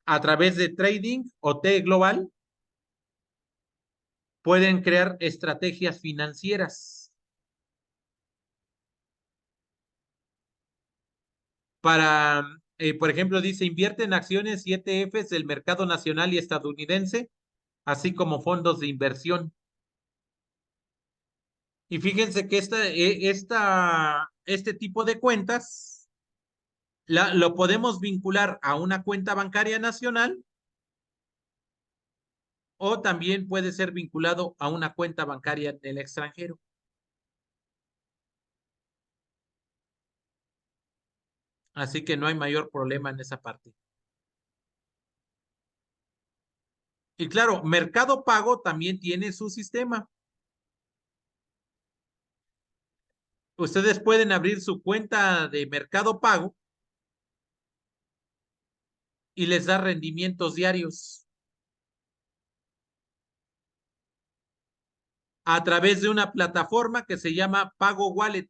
a través de trading o T Global, pueden crear estrategias financieras. para, por ejemplo, dice, invierte en acciones y ETFs del mercado nacional y estadounidense, así como fondos de inversión. Y fíjense que este tipo de cuentas lo podemos vincular a una cuenta bancaria nacional o también puede ser vinculado a una cuenta bancaria del extranjero. Así que no hay mayor problema en esa parte. Y claro, Mercado Pago también tiene su sistema. Ustedes pueden abrir su cuenta de Mercado Pago y les da rendimientos diarios a través de una plataforma que se llama Pago Wallet,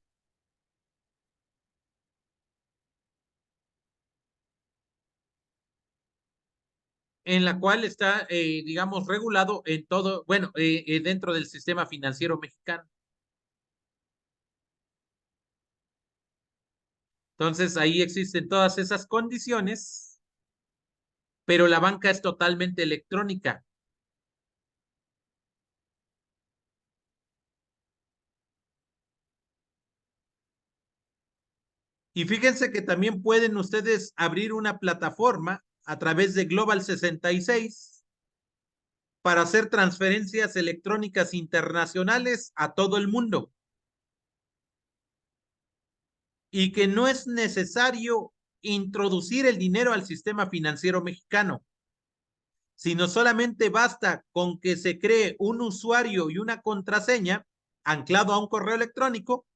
en la cual está, digamos, regulado en todo, bueno, dentro del sistema financiero mexicano. Entonces, ahí existen todas esas condiciones, pero la banca es totalmente electrónica. Y fíjense que también pueden ustedes abrir una plataforma a través de Global 66 para hacer transferencias electrónicas internacionales a todo el mundo. Y que no es necesario introducir el dinero al sistema financiero mexicano, sino solamente basta con que se cree un usuario y una contraseña anclado a un correo electrónico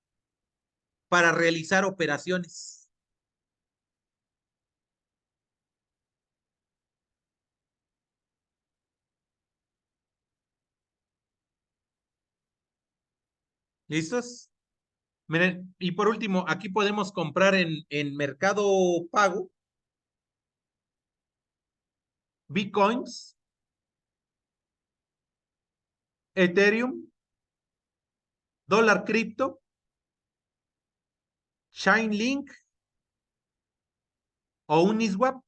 para realizar operaciones. ¿Listos? Miren, y por último, aquí podemos comprar en Mercado Pago Bitcoins, Ethereum, dólar cripto, Chainlink o Uniswap.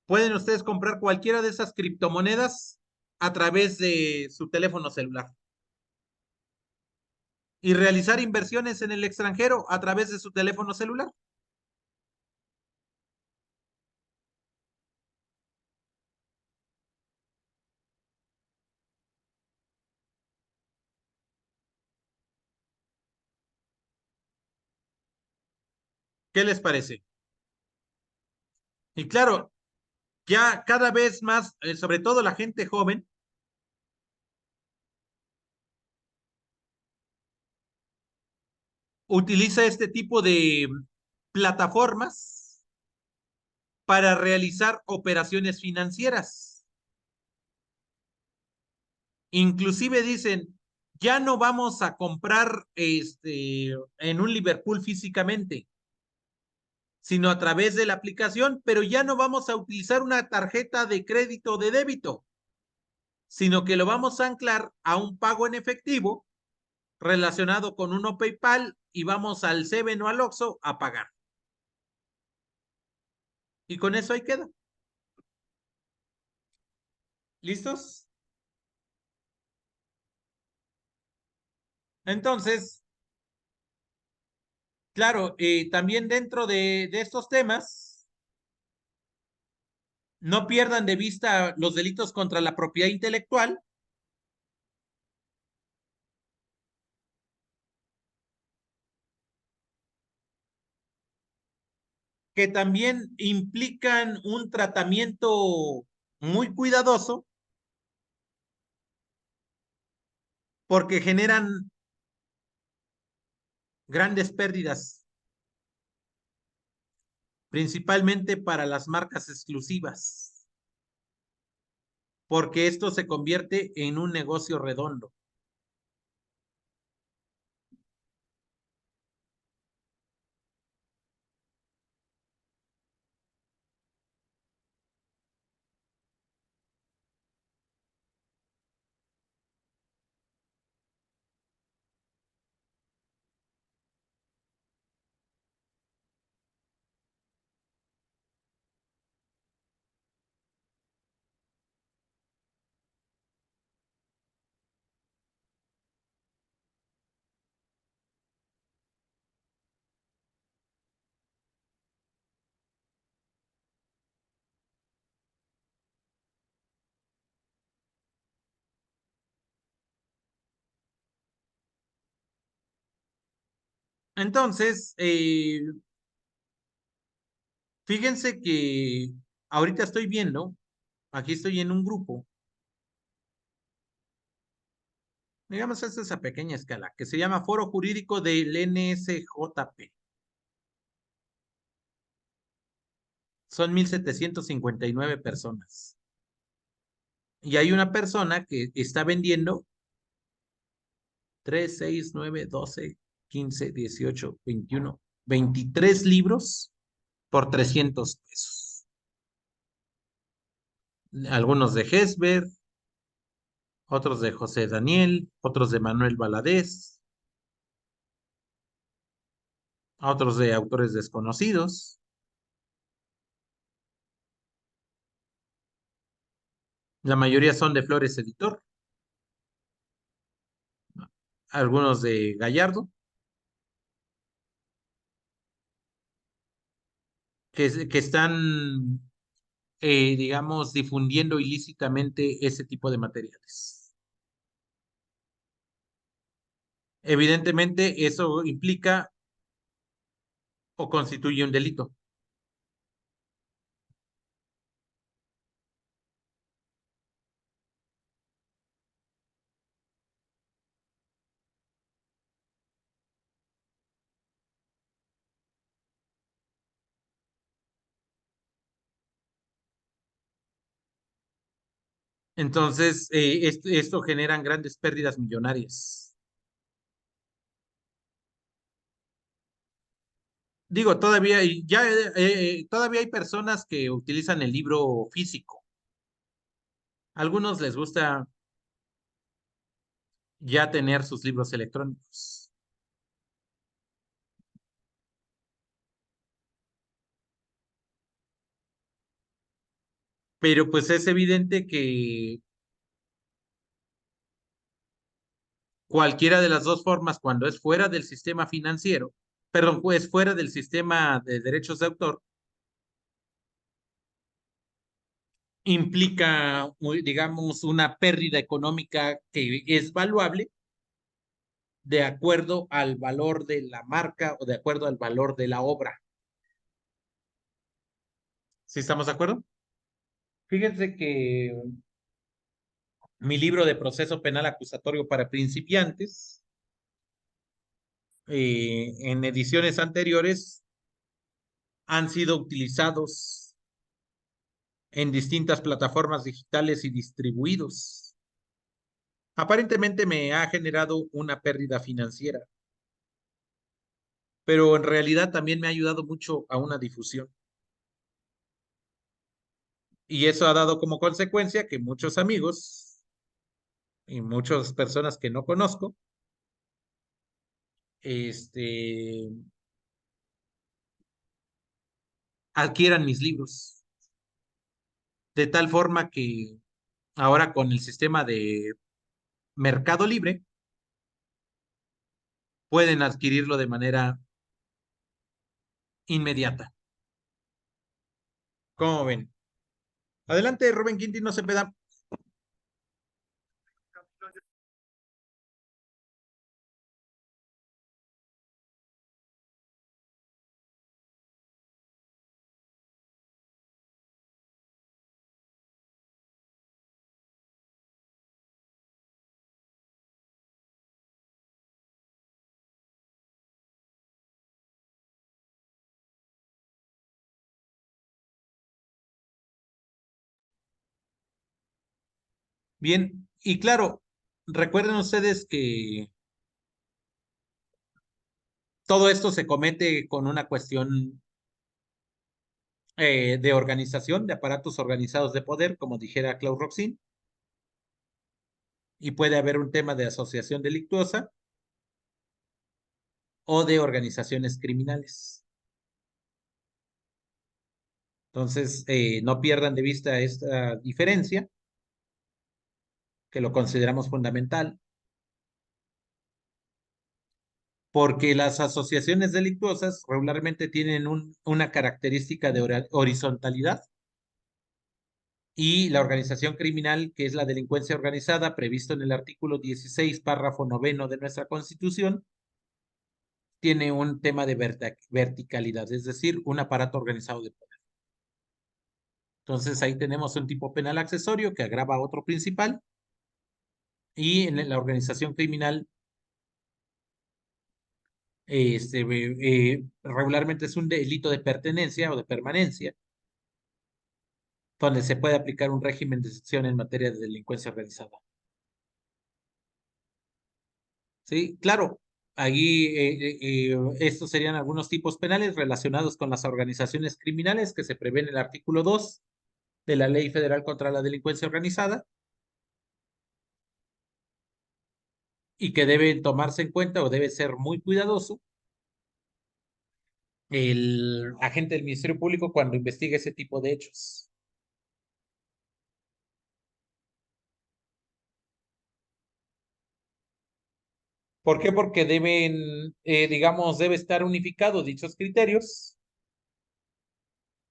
Pueden ustedes comprar cualquiera de esas criptomonedas a través de su teléfono celular y realizar inversiones en el extranjero a través de su teléfono celular. ¿Qué les parece? Y claro, ya cada vez más, sobre todo la gente joven, utiliza este tipo de plataformas para realizar operaciones financieras. Inclusive dicen, ya no vamos a comprar en un Liverpool físicamente, sino a través de la aplicación, pero ya no vamos a utilizar una tarjeta de crédito o de débito, sino que lo vamos a anclar a un pago en efectivo relacionado con uno PayPal y vamos al Seven o al Oxxo a pagar. Y con eso ahí queda. ¿Listos? Entonces, claro, también dentro de estos temas, no pierdan de vista los delitos contra la propiedad intelectual, que también implican un tratamiento muy cuidadoso porque generan grandes pérdidas, principalmente para las marcas exclusivas, porque esto se convierte en un negocio redondo. Entonces, fíjense que ahorita estoy viendo, aquí estoy en un grupo, digamos, esta es a pequeña escala, que se llama Foro Jurídico del NSJP. Son 1,759 personas. Y hay una persona que está vendiendo 3, 6, 9, 12, 15, 18, 21, 23 libros por 300 pesos. Algunos de Hesber, otros de José Daniel, otros de Manuel Valadez, otros de autores desconocidos. La mayoría son de Flores Editor, algunos de Gallardo, que están, digamos, difundiendo ilícitamente ese tipo de materiales. Evidentemente, eso implica o constituye un delito. Entonces, esto generan grandes pérdidas millonarias. Digo, todavía hay personas que utilizan el libro físico. A algunos les gusta ya tener sus libros electrónicos. Pero pues es evidente que cualquiera de las dos formas, cuando es fuera del sistema financiero, perdón, pues fuera del sistema de derechos de autor, implica, digamos, una pérdida económica que es valuable de acuerdo al valor de la marca o de acuerdo al valor de la obra. ¿Sí estamos de acuerdo? Fíjense que mi libro de proceso penal acusatorio para principiantes, en ediciones anteriores, han sido utilizados en distintas plataformas digitales y distribuidos. Aparentemente me ha generado una pérdida financiera, pero en realidad también me ha ayudado mucho a una difusión. Y eso ha dado como consecuencia que muchos amigos y muchas personas que no conozco, este, adquieran mis libros. De tal forma que ahora con el sistema de Mercado Libre pueden adquirirlo de manera inmediata. ¿Cómo ven? Adelante, Rubén Quintino Cepeda. Bien, y claro, recuerden ustedes que todo esto se comete con una cuestión de organización, de aparatos organizados de poder, como dijera Klaus Roxin, y puede haber un tema de asociación delictuosa o de organizaciones criminales. Entonces, no pierdan de vista esta diferencia, que lo consideramos fundamental, porque las asociaciones delictuosas regularmente tienen una característica de horizontalidad y la organización criminal, que es la delincuencia organizada, previsto en el artículo 16, párrafo noveno de nuestra Constitución, tiene un tema de verticalidad, es decir, un aparato organizado de poder. Entonces ahí tenemos un tipo penal accesorio que agrava a otro principal, y en la organización criminal regularmente es un delito de pertenencia o de permanencia, donde se puede aplicar un régimen de excepción en materia de delincuencia organizada. Sí, claro, ahí estos serían algunos tipos penales relacionados con las organizaciones criminales que se prevé en el artículo 2 de la Ley Federal contra la Delincuencia Organizada, y que debe tomarse en cuenta o debe ser muy cuidadoso el agente del Ministerio Público cuando investigue ese tipo de hechos. ¿Por qué? Porque deben, digamos, debe estar unificado dichos criterios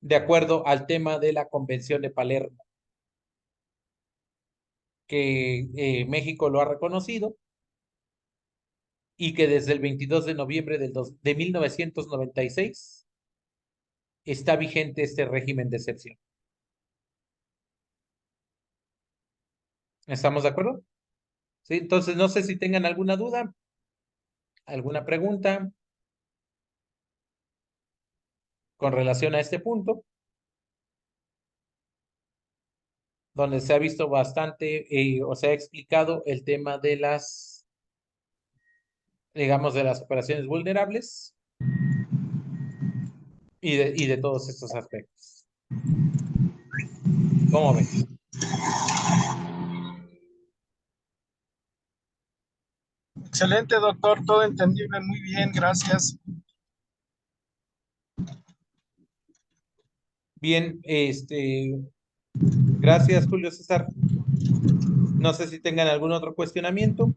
de acuerdo al tema de la Convención de Palermo, que México lo ha reconocido y que desde el 22 de noviembre de 1996 está vigente este régimen de excepción. ¿Estamos de acuerdo? Sí, entonces no sé si tengan alguna duda, alguna pregunta con relación a este punto, donde se ha visto bastante o se ha explicado el tema de las, digamos, de las operaciones vulnerables y de todos estos aspectos. ¿Cómo ves? Excelente, doctor, todo entendible, muy bien, gracias. Bien, gracias, Julio César. No sé si tengan algún otro cuestionamiento,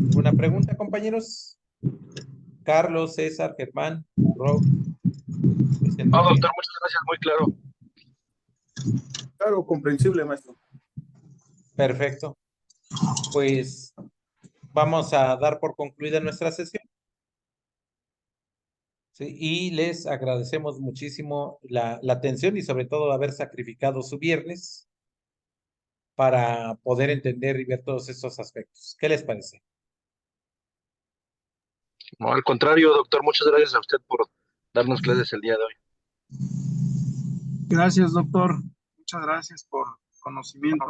alguna pregunta, compañeros. Carlos, César, Germán, Rob. No, doctor, muchas gracias, muy claro. Claro, comprensible, maestro. Perfecto. Pues vamos a dar por concluida nuestra sesión. Sí, y les agradecemos muchísimo la atención y sobre todo haber sacrificado su viernes para poder entender y ver todos estos aspectos. ¿Qué les parece? No, al contrario, doctor, muchas gracias a usted por darnos clases el día de hoy. Gracias, doctor. Muchas gracias por conocimiento.